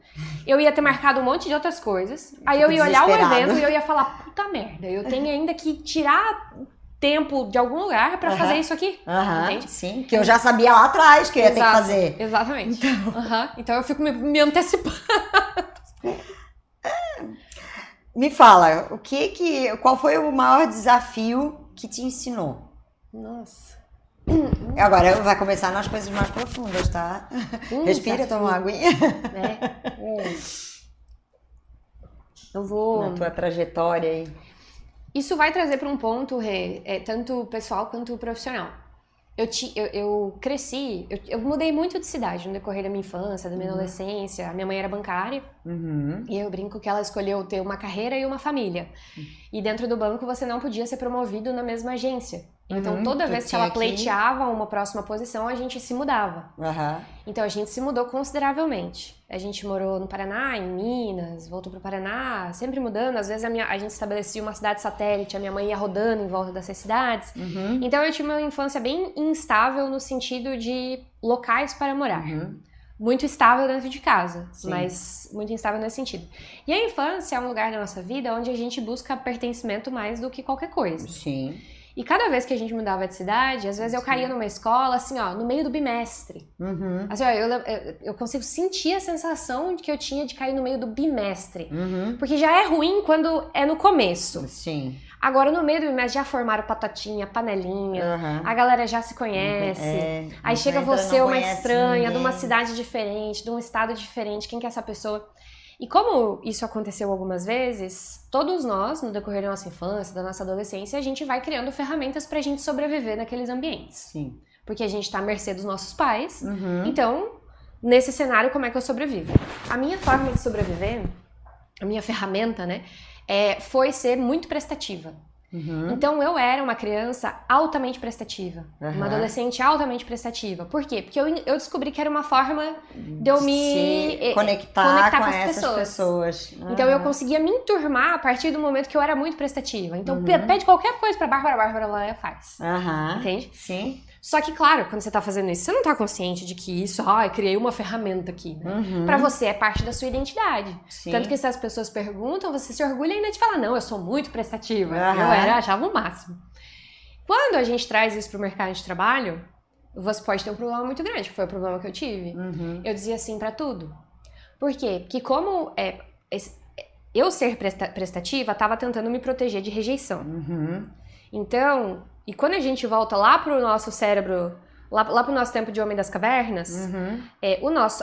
eu ia ter marcado um monte de outras coisas, aí eu ia olhar o evento e eu ia falar, puta merda, eu tenho ainda que tirar tempo de algum lugar pra fazer isso aqui. Entende? Sim, que eu já sabia lá atrás que eu ia ter que fazer. Exatamente. Então eu fico me antecipando. Me fala, qual foi o maior desafio que te ensinou? Nossa. Agora vai começar nas coisas mais profundas, tá? Respira, desafio. toma uma aguinha. Eu vou... Na tua trajetória aí. Isso vai trazer para um ponto, Rê, tanto pessoal quanto profissional. Eu cresci, eu mudei muito de cidade no decorrer da minha infância, da minha adolescência. A minha mãe era bancária e eu brinco que ela escolheu ter uma carreira e uma família. E dentro do banco você não podia ser promovido na mesma agência. Então toda vez que ela pleiteava uma próxima posição, a gente se mudava. Então a gente se mudou consideravelmente. A gente morou no Paraná, em Minas, voltou pro Paraná, sempre mudando. Às vezes a gente estabelecia uma cidade satélite, a minha mãe ia rodando em volta dessas cidades. Então eu tive uma infância bem instável no sentido de locais para morar. Muito estável dentro de casa, mas muito instável nesse sentido. E a infância é um lugar da nossa vida onde a gente busca pertencimento mais do que qualquer coisa. Sim. E cada vez que a gente mudava de cidade, às vezes eu caía numa escola, assim, ó, no meio do bimestre. Assim, ó, eu consigo sentir a sensação que eu tinha de cair no meio do bimestre. Porque já é ruim quando é no começo. Sim. Agora, no meio do bimestre, já formaram patotinha, panelinha, a galera já se conhece. Aí chega você, uma estranha, de uma cidade diferente, de um estado diferente, quem que é essa pessoa? E como isso aconteceu algumas vezes, todos nós, no decorrer da nossa infância, da nossa adolescência, a gente vai criando ferramentas pra gente sobreviver naqueles ambientes. Sim. Porque a gente tá à mercê dos nossos pais. Então, nesse cenário, como é que eu sobrevivo? A minha forma de sobreviver, a minha ferramenta, né, foi ser muito prestativa. Então eu era uma criança altamente prestativa, uma adolescente altamente prestativa. Por quê? Porque eu descobri que era uma forma de eu me conectar com essas pessoas. Então eu conseguia me enturmar a partir do momento que eu era muito prestativa. Então pede qualquer coisa pra Bárbara, a Bárbara ela faz. Entende? Sim. Só que, claro, quando você tá fazendo isso, você não tá consciente de que isso, eu criei uma ferramenta aqui, né? Pra você é parte da sua identidade. Sim. Tanto que se as pessoas perguntam, você se orgulha ainda de falar, não, eu sou muito prestativa. Eu achava o máximo. Quando a gente traz isso pro mercado de trabalho, você pode ter um problema muito grande, que foi o problema que eu tive. Eu dizia assim pra tudo. Por quê? Porque como eu ser prestativa, tava tentando me proteger de rejeição. Então, e quando a gente volta lá pro nosso cérebro, lá pro nosso tempo de Homem das Cavernas,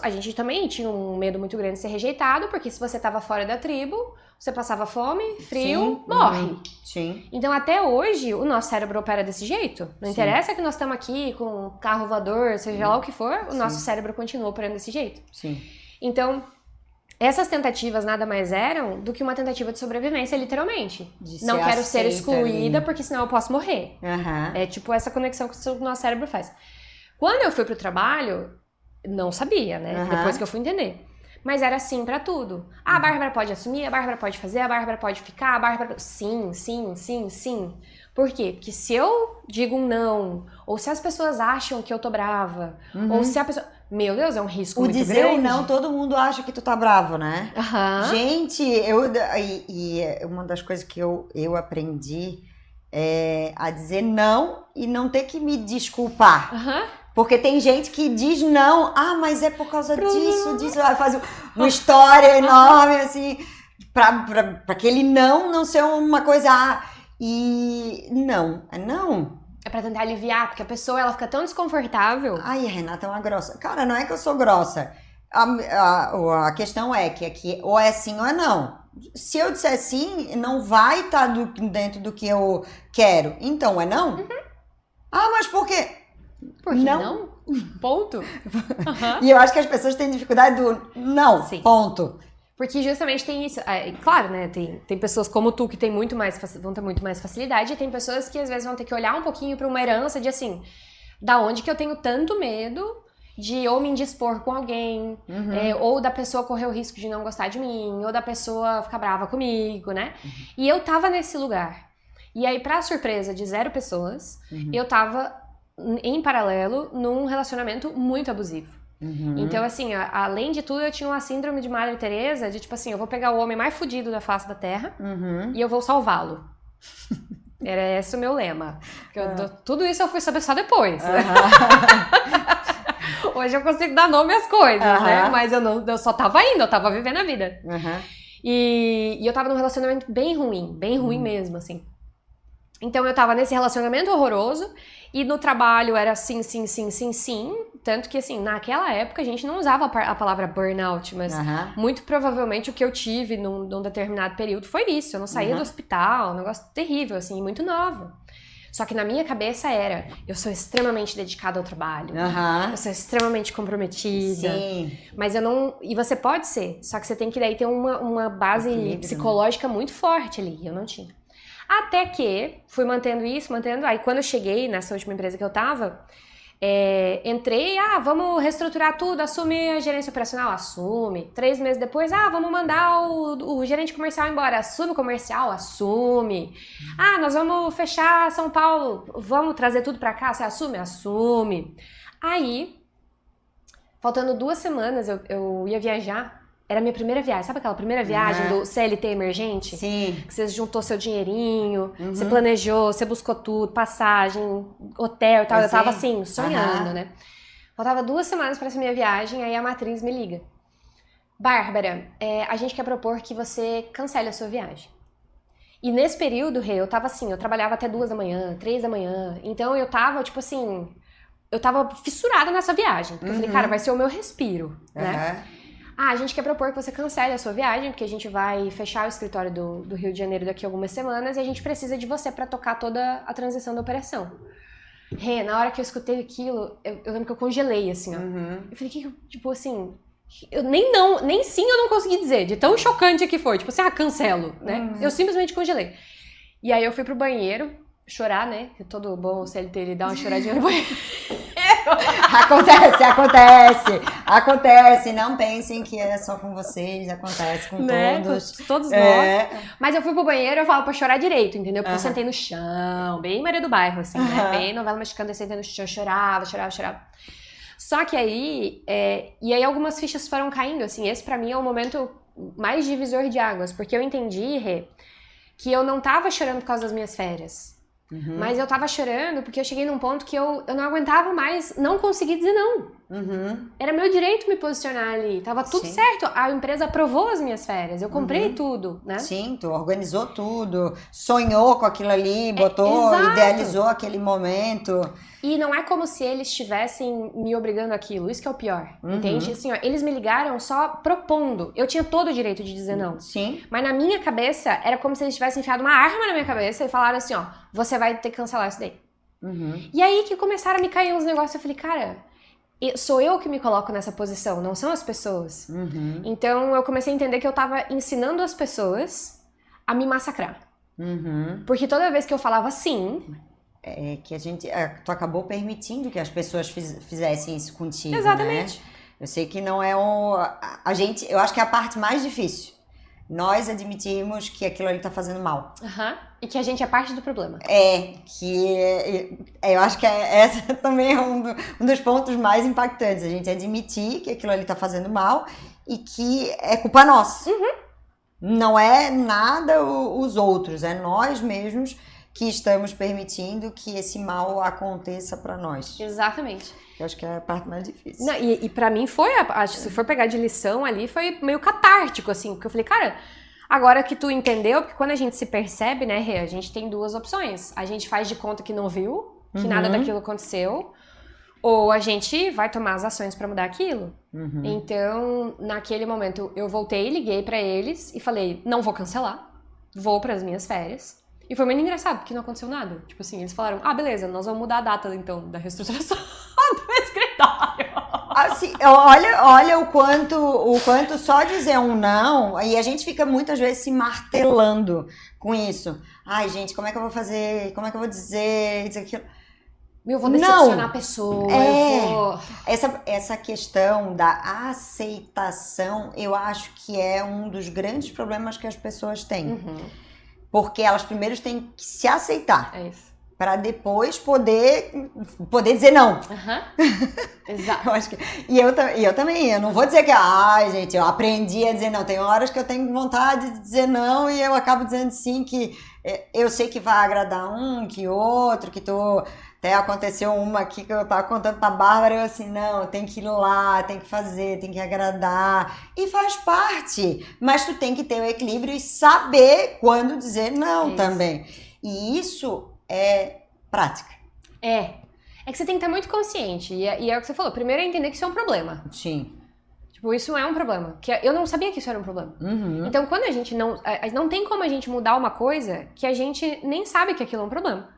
a gente também tinha um medo muito grande de ser rejeitado, porque se você tava fora da tribo, você passava fome, frio, morre. Sim. Então até hoje o nosso cérebro opera desse jeito. Não interessa que nós estamos aqui com um carro voador, seja lá o que for, o nosso cérebro continua operando desse jeito. Sim. Então, essas tentativas nada mais eram do que uma tentativa de sobrevivência, literalmente. Não quero ser excluída, porque senão eu posso morrer. É tipo essa conexão que o nosso cérebro faz. Quando eu fui pro trabalho, não sabia, né? Depois que eu fui entender. Mas era assim pra tudo. A Bárbara pode assumir, a Bárbara pode fazer, a Bárbara pode ficar, a Bárbara... Sim, sim, sim, sim. Por quê? Porque se eu digo um não, ou se as pessoas acham que eu tô brava, ou se a pessoa... Meu Deus, é um risco muito grande. O dizer não, todo mundo acha que tu tá bravo, né? Gente, uma das coisas que eu aprendi é a dizer não e não ter que me desculpar. Porque tem gente que diz não, mas é por causa disso, vai fazer uma história enorme, assim, pra aquele não ser uma coisa, e não, É pra tentar aliviar, porque a pessoa, ela fica tão desconfortável. Ai, a Renata é uma grossa. Cara, não é que eu sou grossa. A questão é que aqui ou é sim ou é não. Se eu disser sim, não vai estar dentro do que eu quero. Então, é não? Mas por quê? Por que não? Ponto. E eu acho que as pessoas têm dificuldade do não, ponto. Porque justamente tem isso, claro, né, tem pessoas como tu que vão ter muito mais facilidade, e tem pessoas que às vezes vão ter que olhar um pouquinho para uma herança de assim, da onde que eu tenho tanto medo de ou me indispor com alguém, ou da pessoa correr o risco de não gostar de mim, ou da pessoa ficar brava comigo, né? E eu tava nesse lugar. E aí, pra surpresa de 0 pessoas, eu tava em paralelo, num relacionamento muito abusivo. Então, assim, além de tudo, eu tinha uma síndrome de Madre Teresa, de tipo assim, eu vou pegar o homem mais fudido da face da Terra e eu vou salvá-lo. Era esse o meu lema. Tudo isso eu fui saber só depois. Hoje eu consigo dar nome às coisas, né? Mas eu só tava indo, eu tava vivendo a vida. E eu tava num relacionamento bem ruim mesmo, assim. Então eu tava nesse relacionamento horroroso e no trabalho era sim. Tanto que, assim, naquela época a gente não usava a palavra burnout, mas muito provavelmente o que eu tive num determinado período foi isso. Eu não saía do hospital, um negócio terrível, assim, muito nova. Só que na minha cabeça eu sou extremamente dedicada ao trabalho. Eu sou extremamente comprometida. Sim. Mas eu não... E você pode ser, só que você tem que daí ter uma base psicológica muito forte ali. E eu não tinha. Até que fui mantendo isso. Aí quando eu cheguei nessa última empresa que eu tava, entrei, vamos reestruturar tudo, assume a gerência operacional, assume. 3 meses depois, vamos mandar o gerente comercial embora, assume o comercial, assume. Nós vamos fechar São Paulo, vamos trazer tudo pra cá, você assume. Aí, faltando 2 semanas, eu ia viajar. Era a minha primeira viagem. Sabe aquela primeira viagem do CLT emergente? Sim. Que você juntou seu dinheirinho, você planejou, você buscou tudo, passagem, hotel e tal. Eu tava assim, sonhando, né? Faltava 2 semanas pra essa minha viagem, aí a matriz me liga. Bárbara, a gente quer propor que você cancele a sua viagem. E nesse período, Rê, eu tava assim, eu trabalhava até 2 da manhã, 3 da manhã. Então eu tava, tipo assim, eu tava fissurada nessa viagem. Porque eu falei, cara, vai ser o meu respiro, né? A gente quer propor que você cancele a sua viagem, porque a gente vai fechar o escritório do Rio de Janeiro daqui a algumas semanas e a gente precisa de você pra tocar toda a transição da operação. Rê, na hora que eu escutei aquilo, eu lembro que eu congelei, assim, ó. Eu falei, tipo assim, nem sim eu não consegui dizer, de tão chocante que foi. Tipo assim, cancelo, né? Eu simplesmente congelei. E aí eu fui pro banheiro chorar, né? Que todo bom CLT, ele dá uma choradinha no banheiro. Acontece, não pensem que é só com vocês, acontece com todos nós. Mas eu fui pro banheiro, eu falo pra chorar direito, entendeu? Porque eu sentei no chão, bem Maria do Bairro, assim, né? Bem novela mexicana, eu sentei no chão, chorava. Só que aí, e aí algumas fichas foram caindo, assim, esse pra mim é o momento mais divisor de águas, porque eu entendi, Rê, que eu não tava chorando por causa das minhas férias. Mas eu tava chorando porque eu cheguei num ponto que eu não aguentava mais não conseguir dizer não. Era meu direito me posicionar ali. Tava tudo certo. A empresa aprovou as minhas férias. Eu comprei tudo, né? Sim, tu organizou tudo. Sonhou com aquilo ali, botou, idealizou aquele momento. E não é como se eles estivessem me obrigando àquilo. Isso que é o pior, entende? Assim, ó, eles me ligaram só propondo. Eu tinha todo o direito de dizer não. Sim. Mas na minha cabeça, era como se eles tivessem enfiado uma arma na minha cabeça e falaram assim, ó, você vai ter que cancelar isso daí. E aí que começaram a me cair uns negócios. Eu falei, cara, sou eu que me coloco nessa posição, não são as pessoas. Então eu comecei a entender que eu tava ensinando as pessoas a me massacrar. Porque toda vez que eu falava sim... que tu acabou permitindo que as pessoas fizessem isso contigo, Exatamente. Né? Eu sei que não é eu acho que é a parte mais difícil. Nós admitimos que aquilo ali tá fazendo mal. E que a gente é parte do problema. Eu acho que essa também é um dos pontos mais impactantes. A gente admitir que aquilo ali tá fazendo mal e que é culpa nossa. Não é nada os outros, é nós mesmos que estamos permitindo que esse mal aconteça pra nós. Exatamente. Eu acho que é a parte mais difícil. Não, e pra mim foi, acho que se for pegar de lição ali, foi meio catártico, assim, porque eu falei, cara, agora que tu entendeu, porque quando a gente se percebe, né, Rê, a gente tem 2 opções. A gente faz de conta que não viu, que nada daquilo aconteceu, ou a gente vai tomar as ações pra mudar aquilo. Então, naquele momento, eu voltei, liguei pra eles e falei, não vou cancelar, vou pras minhas férias. E foi muito engraçado, porque não aconteceu nada. Tipo assim, eles falaram, beleza, nós vamos mudar a data, então, da reestruturação do escritório. Assim, olha o quanto só dizer um não, e a gente fica muitas vezes se martelando com isso. Ai, gente, como é que eu vou fazer? Como é que eu vou dizer aquilo? Eu vou decepcionar a pessoa, eu vou... Essa questão da aceitação, eu acho que é um dos grandes problemas que as pessoas têm. Porque elas primeiro têm que se aceitar. É isso. para depois poder dizer não. Exato. Eu acho que, e eu também, eu não vou dizer que, gente, eu aprendi a dizer não. Tem horas que eu tenho vontade de dizer não e eu acabo dizendo sim, que eu sei que vai agradar um, que outro, que tô... Até aconteceu uma aqui que eu tava contando pra Bárbara, eu assim, não, tem que ir lá, tem que fazer, tem que agradar. E faz parte, mas tu tem que ter o equilíbrio e saber quando dizer não também. E isso é prática. É que você tem que estar muito consciente. E é o que você falou, primeiro é entender que isso é um problema. Sim. Tipo, isso é um problema. Que eu não sabia que isso era um problema. Então, quando a gente não tem como a gente mudar uma coisa que a gente nem sabe que aquilo é um problema.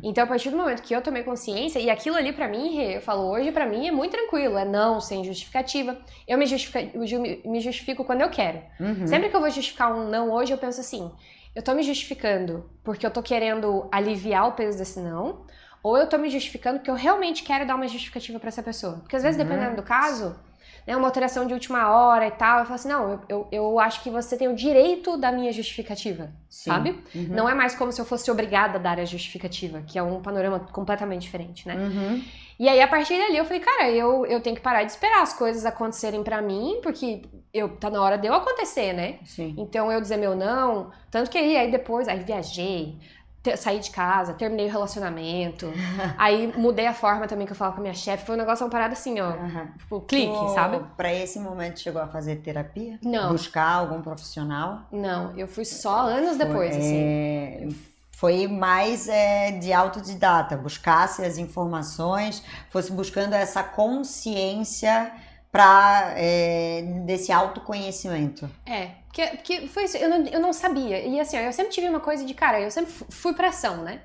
Então, a partir do momento que eu tomei consciência, e aquilo ali pra mim, eu falo, hoje pra mim é muito tranquilo, é não, sem justificativa. Eu me justifico quando eu quero. Sempre que eu vou justificar um não hoje, eu penso assim, eu tô me justificando porque eu tô querendo aliviar o peso desse não, ou eu tô me justificando porque eu realmente quero dar uma justificativa pra essa pessoa. Porque às vezes, dependendo do caso, né, uma alteração de última hora e tal, eu falo assim, não, eu acho que você tem o direito da minha justificativa, sabe? Não é mais como se eu fosse obrigada a dar a justificativa, que é um panorama completamente diferente, né? E aí, a partir dali, eu falei, cara, eu tenho que parar de esperar as coisas acontecerem pra mim, porque tá na hora de eu acontecer, né? Sim. Então, eu dizer meu não, tanto que aí depois, aí viajei, saí de casa, terminei o relacionamento, aí mudei a forma também que eu falava com a minha chefe, foi um negócio, uma parada assim, ó, tipo, clique, sabe? Pra esse momento chegou a fazer terapia? Não. Buscar algum profissional? Não, eu fui só anos depois, assim. Foi mais de autodidata, buscasse as informações, fosse buscando essa consciência desse autoconhecimento. Porque foi isso, eu não sabia. E assim, ó, eu sempre tive uma coisa de, cara, eu sempre fui pra ação, né?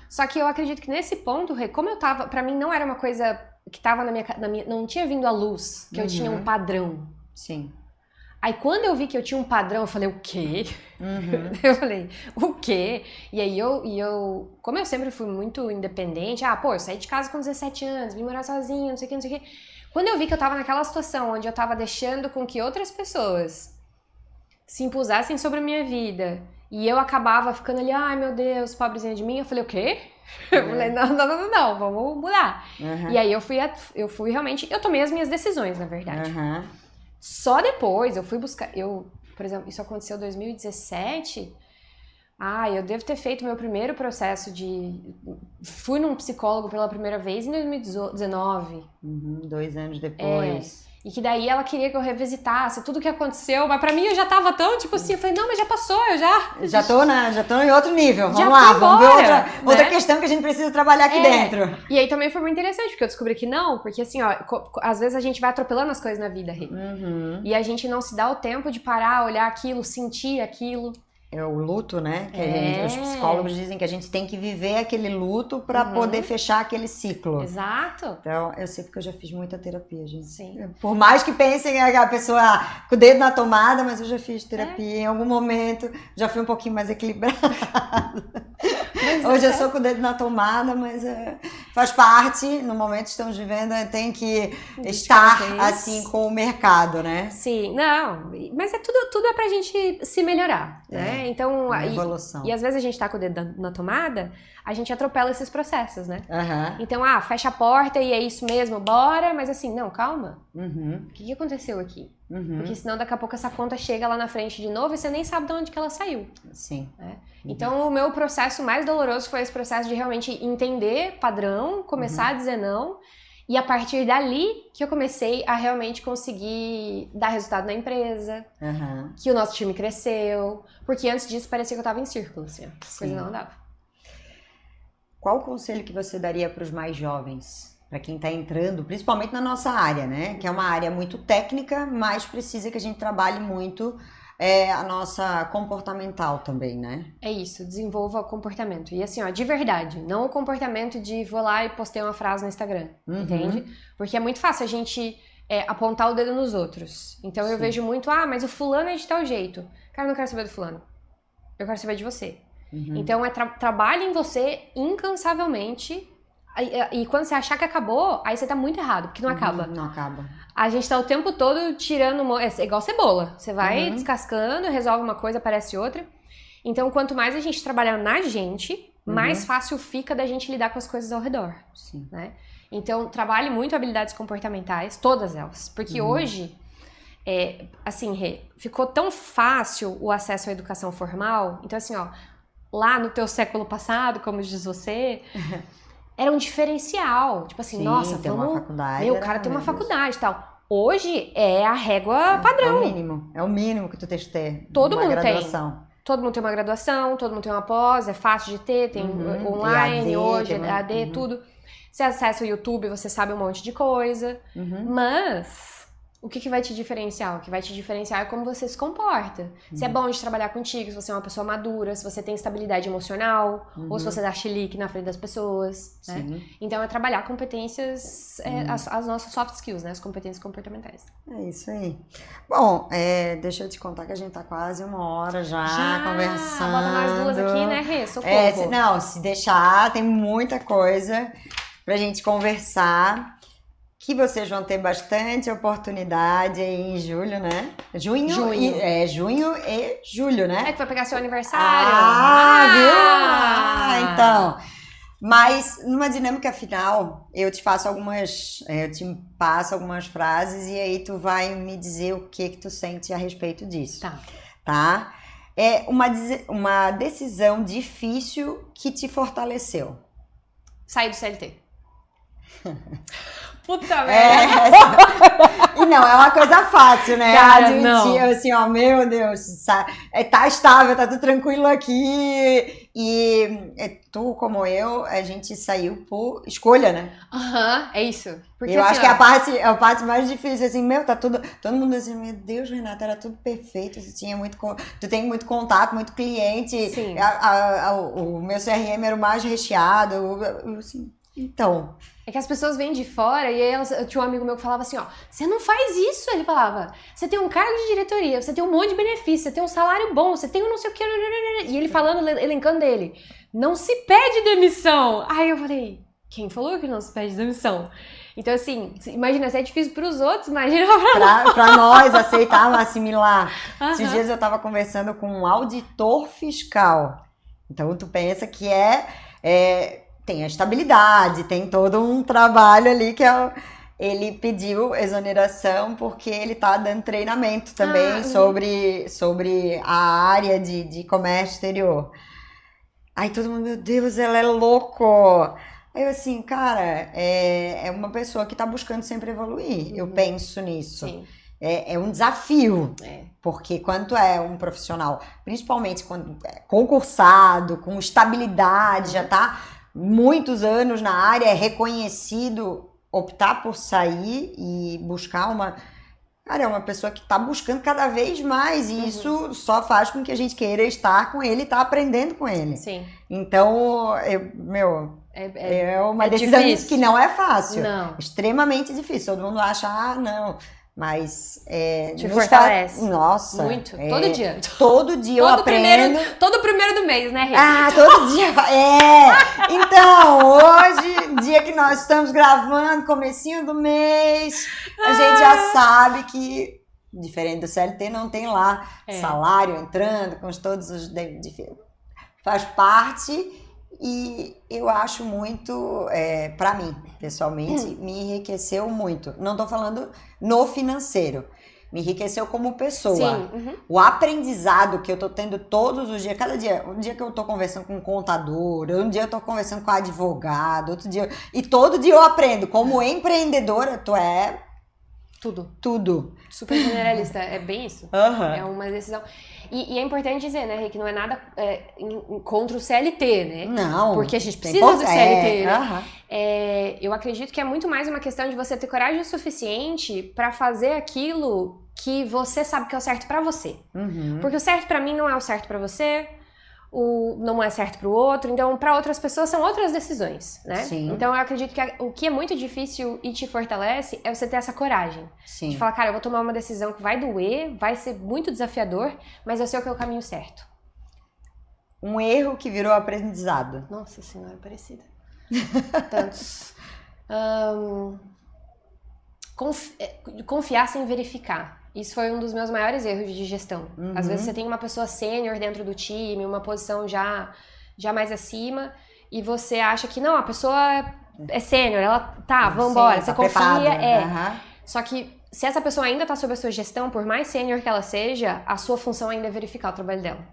Só que eu acredito que nesse ponto, como eu tava, pra mim não era uma coisa que tava na minha não tinha vindo à luz, que eu tinha um padrão. Sim. Aí quando eu vi que eu tinha um padrão, eu falei, o quê? Eu falei, o quê? E aí como eu sempre fui muito independente, eu saí de casa com 17 anos, vim morar sozinha, não sei o que. Quando eu vi que eu tava naquela situação onde eu tava deixando com que outras pessoas se impusessem sobre a minha vida e eu acabava ficando ali, ai meu Deus, pobrezinha de mim, eu falei, o quê? Eu falei, não, vamos mudar. E aí eu fui realmente, eu tomei as minhas decisões, na verdade. Só depois eu fui buscar, por exemplo, isso aconteceu em 2017, eu devo ter feito meu primeiro processo fui num psicólogo pela primeira vez em 2019. 2 anos depois. E que daí ela queria que eu revisitasse tudo o que aconteceu, mas pra mim eu já tava tão, tipo assim, eu falei, não, mas já passou, eu já tô em outro nível, vamos lá, vamos ver outra questão que a gente precisa trabalhar aqui dentro. E aí também foi muito interessante, porque eu descobri que não, porque assim, ó, às vezes a gente vai atropelando as coisas na vida, Rê. E a gente não se dá o tempo de parar, olhar aquilo, sentir aquilo. É o luto, né? Que os psicólogos dizem que a gente tem que viver aquele luto para poder fechar aquele ciclo. Exato. Então, eu sei porque eu já fiz muita terapia, gente. Sim. Por mais que pensem a pessoa com o dedo na tomada, mas eu já fiz terapia em algum momento, já fui um pouquinho mais equilibrada. Hoje eu sou com o dedo na tomada, mas faz parte, no momento que estamos vivendo, tem que estar assim com o mercado, né? Sim, não, mas tudo é pra gente se melhorar, né? Então, evolução. E às vezes a gente tá com o dedo na tomada, a gente atropela esses processos, né? Então, fecha a porta e é isso mesmo, bora, mas assim, não, calma. O que aconteceu aqui? Porque senão daqui a pouco essa conta chega lá na frente de novo e você nem sabe de onde que ela saiu. Sim. Né? Então, o meu processo mais doloroso foi esse processo de realmente entender padrão, começar a dizer não. E a partir dali que eu comecei a realmente conseguir dar resultado na empresa, que o nosso time cresceu, porque antes disso parecia que eu tava em círculo, assim, a coisa não andava. Qual o conselho que você daria para os mais jovens, para quem está entrando, principalmente na nossa área, né? Que é uma área muito técnica, mas precisa que a gente trabalhe muito a nossa comportamental também, né? É isso, desenvolva o comportamento. E assim, ó, de verdade, não o comportamento de vou lá e postei uma frase no Instagram, entende? Porque é muito fácil a gente apontar o dedo nos outros. Então eu vejo muito, mas o fulano é de tal jeito. Cara, eu não quero saber do fulano. Eu quero saber de você. Então trabalhe em você incansavelmente. E quando você achar que acabou, aí você tá muito errado, porque não acaba. Não acaba. A gente tá o tempo todo tirando... É igual cebola. Você vai descascando, resolve uma coisa, aparece outra. Então, quanto mais a gente trabalhar na gente, mais fácil fica da gente lidar com as coisas ao redor, né? Então, trabalhe muito habilidades comportamentais, todas elas, porque hoje, assim, Rê, ficou tão fácil o acesso à educação formal, então assim, ó, lá no teu século passado, como diz você, era um diferencial, tipo assim, nossa, tem uma faculdade, meu, o cara tem uma faculdade e tal. Hoje é a régua padrão. É o mínimo que tu tens que ter. Todo mundo graduação. tem. Todo mundo tem uma graduação, todo mundo tem uma pós, é fácil de ter, tem online EAD, hoje, EAD, tudo. Você acessa o YouTube, você sabe um monte de coisa. Mas o que vai te diferenciar? O que vai te diferenciar é como você se comporta. Se é bom de trabalhar contigo, se você é uma pessoa madura, se você tem estabilidade emocional, ou se você dá chilique na frente das pessoas, né? Então é trabalhar competências, as nossas soft skills, né? As competências comportamentais. É isso aí. Bom, deixa eu te contar que a gente tá quase 1 hora já conversando. Bota nós duas aqui, né, Rê? Socorro. Se deixar, tem muita coisa pra gente conversar. Que vocês vão ter bastante oportunidade aí em julho, né? Junho e julho, né? É que vai pegar seu aniversário. Viu? Então. Mas, numa dinâmica final, eu te passo algumas frases e aí tu vai me dizer o que tu sente a respeito disso. Tá? É uma decisão difícil que te fortaleceu. Sair do CLT. Puta merda! E não, é uma coisa fácil, né? Cara, admitir, não. assim, ó, meu Deus, tá estável, tá tudo tranquilo aqui. E tu, como eu, a gente saiu por escolha, né? É isso. Porque, eu assim, acho que é a parte mais difícil, assim, meu, tá tudo, todo mundo assim, meu Deus, Renata, era tudo perfeito, tu tem muito contato, muito cliente, Sim. O meu CRM era o mais recheado, assim, então... É que as pessoas vêm de fora e aí eu tinha um amigo meu que falava assim, ó, você não faz isso, ele falava, você tem um cargo de diretoria, você tem um monte de benefícios, você tem um salário bom, você tem um não sei o que, e ele falando, elencando dele, não se pede demissão. Aí eu falei, quem falou que não se pede demissão? Então assim, imagina, se é difícil pros outros, imagina pra nós aceitar, assimilar. Esses dias eu tava conversando com um auditor fiscal, então tu pensa que tem a estabilidade, tem todo um trabalho ali que ele pediu exoneração porque ele tá dando treinamento também sobre a área de comércio exterior. Aí todo mundo, meu Deus, ela é louco! Aí eu assim, cara, é uma pessoa que tá buscando sempre evoluir, eu penso nisso. Sim. É um desafio, porque quando tu é um profissional, principalmente quando é concursado, com estabilidade, já tá muitos anos na área, é reconhecido, optar por sair e buscar uma pessoa que está buscando cada vez mais, e isso só faz com que a gente queira estar com ele e estar aprendendo com ele. Sim. Então, é uma decisão difícil. Que não é fácil. Não. Extremamente difícil. Todo mundo acha, não... Mas te fortalece. Nossa. Muito. Todo dia. Todo dia eu aprendo. Todo primeiro do mês, né, Rê? Todo dia. Então, hoje, dia que nós estamos gravando, comecinho do mês, a gente já sabe que, diferente do CLT, não tem lá salário entrando, com todos os... Faz parte. E eu acho muito, pra mim, pessoalmente, me enriqueceu muito. Não tô falando no financeiro. Me enriqueceu como pessoa. Sim. O aprendizado que eu tô tendo todos os dias, cada dia, um dia que eu tô conversando com um contador, um dia eu tô conversando com um advogado, outro dia... E todo dia eu aprendo. Como empreendedora, tu é... Tudo. Super generalista, é bem isso. É uma decisão. E é importante dizer, né, Rê, que não é nada contra o CLT, né? Não. Porque a gente precisa do CLT, né? Eu acredito que é muito mais uma questão de você ter coragem o suficiente pra fazer aquilo que você sabe que é o certo pra você. Porque o certo pra mim não é o certo pra você, não é certo pro outro, então para outras pessoas são outras decisões, né? Sim. Então eu acredito que o que é muito difícil e te fortalece é você ter essa coragem. Sim. De falar, cara, eu vou tomar uma decisão que vai doer, vai ser muito desafiador, mas eu sei o que é o caminho certo. Um erro que virou aprendizado. Nossa senhora, parecida. Tantos. Confiar sem verificar. Isso foi um dos meus maiores erros de gestão. Às vezes você tem uma pessoa sênior dentro do time, uma posição já já mais acima, e você acha que não, a pessoa é sênior, ela tá, vambora, você confia, Só que se essa pessoa ainda tá sob a sua gestão, por mais sênior que ela seja, a sua função ainda é verificar o trabalho dela.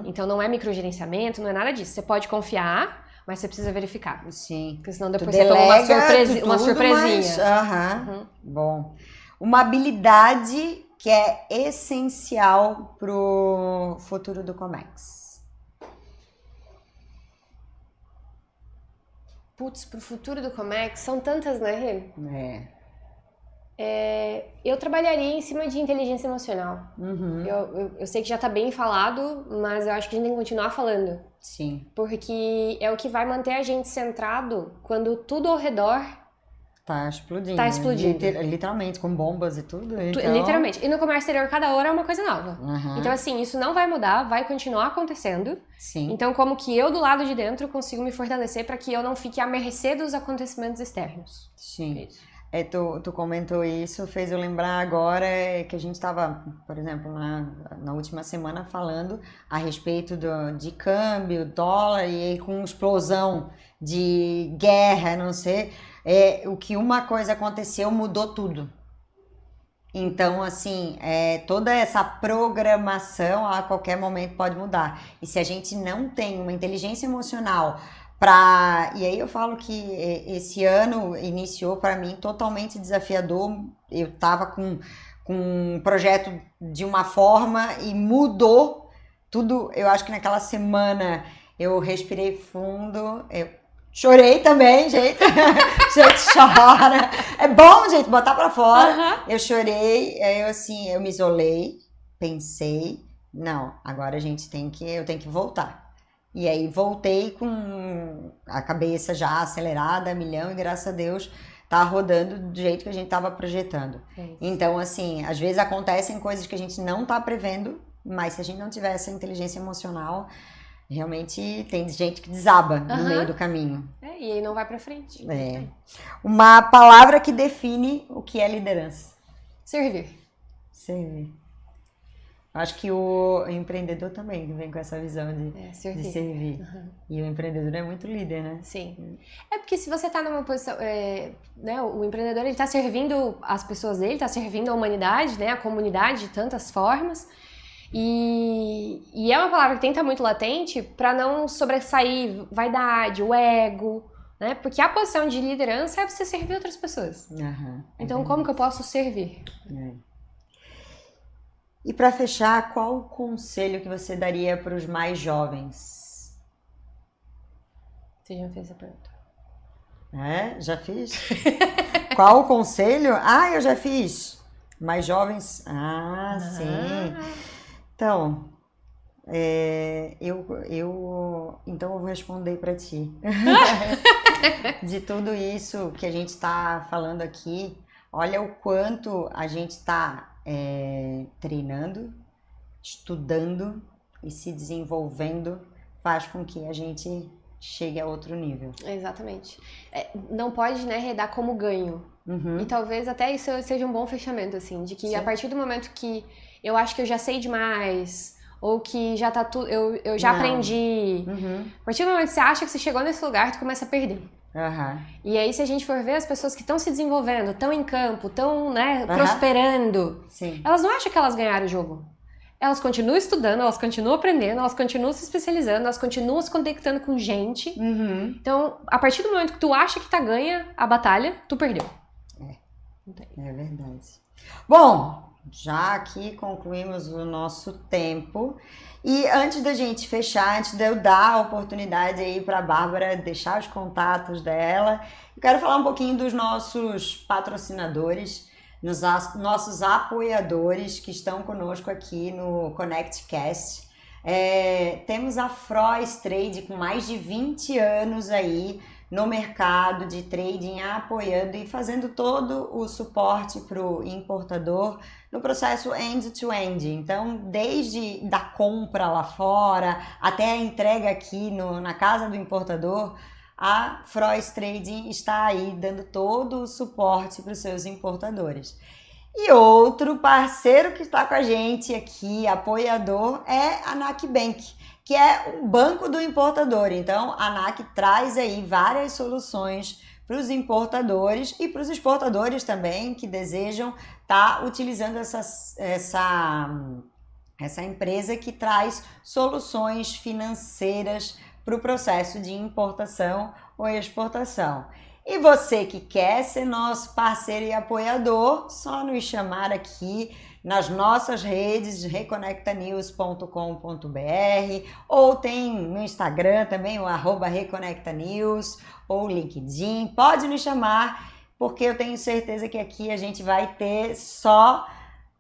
Então não é microgerenciamento, não é nada disso. Você pode confiar, mas você precisa verificar. Sim. Porque senão depois você toma uma surpresinha. Mas, Bom. Uma habilidade que é essencial pro futuro do Comex. Putz, pro futuro do Comex, são tantas, né, Rê? Eu trabalharia em cima de inteligência emocional. Eu sei que já tá bem falado, mas eu acho que a gente tem que continuar falando. Sim. Porque é o que vai manter a gente centrado quando tudo ao redor tá explodindo. Tá explodindo. Literalmente, com bombas e tudo. Então... Literalmente. E no comércio exterior, cada hora é uma coisa nova. Então, assim, isso não vai mudar, vai continuar acontecendo. Sim. Então, como que eu, do lado de dentro, consigo me fortalecer para que eu não fique à mercê dos acontecimentos externos. Sim. Isso. Tu comentou isso, fez eu lembrar agora que a gente estava, por exemplo, na última semana falando a respeito de câmbio, dólar, e aí com explosão de guerra, não sei, o que uma coisa aconteceu mudou tudo. Então, assim, toda essa programação a qualquer momento pode mudar. E se a gente não tem uma inteligência emocional e aí eu falo que esse ano iniciou para mim totalmente desafiador. Eu tava com um projeto de uma forma e mudou tudo. Eu acho que naquela semana eu respirei fundo, eu chorei também, gente. Gente, chora. É bom, gente, botar pra fora. Eu chorei, eu me isolei, pensei, não, agora eu tenho que voltar. E aí voltei com a cabeça já acelerada, a milhão, e graças a Deus tá rodando do jeito que a gente tava projetando. Então, assim, às vezes acontecem coisas que a gente não tá prevendo, mas se a gente não tiver essa inteligência emocional, realmente tem gente que desaba no meio do caminho. E aí não vai pra frente. Uma palavra que define o que é liderança. Servir. Acho que o empreendedor também vem com essa visão de servir. E o empreendedor é muito líder, né? Sim. É porque se você tá numa posição... né, o empreendedor, ele tá servindo as pessoas dele, tá servindo a humanidade, né, a comunidade de tantas formas. E é uma palavra que tem que estar muito latente para não sobressair vaidade, o ego, né? Porque a posição de liderança é você servir outras pessoas. Então, como que eu posso servir? E para fechar, qual o conselho que você daria para os mais jovens? Você já fez a pergunta. Já fiz? Qual o conselho? Eu já fiz. Mais jovens? Sim. Então, então eu vou responder para ti. De tudo isso que a gente está falando aqui, olha o quanto a gente está treinando, estudando e se desenvolvendo, faz com que a gente chegue a outro nível. Exatamente. Não pode, né, dar como ganho. E talvez até isso seja um bom fechamento, assim, de que a partir do momento que eu acho que eu já sei demais, ou que já tá tudo, eu já aprendi. A partir do momento que você acha que você chegou nesse lugar, tu começa a perder. E aí, se a gente for ver as pessoas que estão se desenvolvendo, estão em campo, estão, né, prosperando, elas não acham que elas ganharam o jogo. Elas continuam estudando, elas continuam aprendendo, elas continuam se especializando, elas continuam se conectando com gente. Então, a partir do momento que tu acha que tá ganha a batalha, tu perdeu. É verdade. Bom, já aqui concluímos o nosso tempo. E antes da gente fechar, antes de eu dar a oportunidade aí para a Bárbara deixar os contatos dela, eu quero falar um pouquinho dos nossos patrocinadores, nossos apoiadores que estão conosco aqui no ConnectCast. Temos a Frois Trade com mais de 20 anos aí no mercado de trading, apoiando e fazendo todo o suporte para o importador no processo end-to-end. Então, desde da compra lá fora até a entrega aqui na casa do importador, a Frois Trading está aí dando todo o suporte para os seus importadores. E outro parceiro que está com a gente aqui, apoiador, é a NAC Bank, que é um banco do importador. Então, a ANAC traz aí várias soluções para os importadores e para os exportadores também que desejam estar utilizando essa empresa que traz soluções financeiras para o processo de importação ou exportação. E você que quer ser nosso parceiro e apoiador, só nos chamar aqui nas nossas redes, reconectanews.com.br, ou tem no Instagram também o @reconectanews, ou LinkedIn. Pode nos chamar, porque eu tenho certeza que aqui a gente vai ter só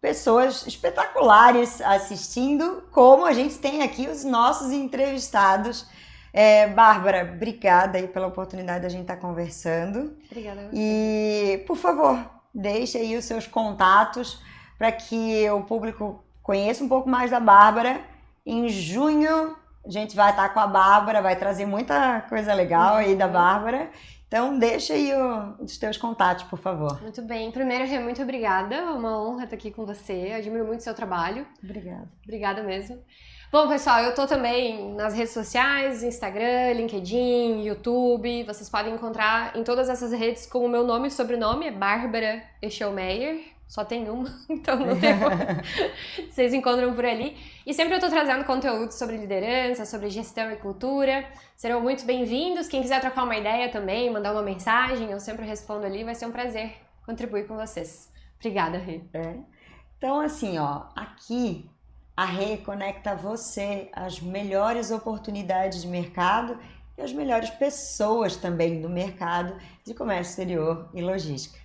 pessoas espetaculares assistindo, como a gente tem aqui os nossos entrevistados. Bárbara, obrigada aí pela oportunidade de a gente estar conversando. Obrigada. E, por favor, deixe aí os seus contatos para que o público conheça um pouco mais da Bárbara. Em junho, a gente vai estar com a Bárbara, vai trazer muita coisa legal aí da Bárbara. Então, deixa aí os teus contatos, por favor. Muito bem. Primeiro, Rê, muito obrigada. É uma honra estar aqui com você. Eu admiro muito o seu trabalho. Obrigada. Obrigada mesmo. Bom, pessoal, eu tô também nas redes sociais, Instagram, LinkedIn, YouTube. Vocês podem encontrar em todas essas redes com o meu nome e sobrenome, é Bárbara Eschelmeyer. Só tem uma, então não tem outra. Vocês encontram por ali. E sempre eu tô trazendo conteúdo sobre liderança, sobre gestão e cultura. Serão muito bem-vindos. Quem quiser trocar uma ideia também, mandar uma mensagem, eu sempre respondo ali. Vai ser um prazer contribuir com vocês. Obrigada, Rê. Então, assim, aqui a Rê conecta você às melhores oportunidades de mercado e às melhores pessoas também do mercado de comércio exterior e logística.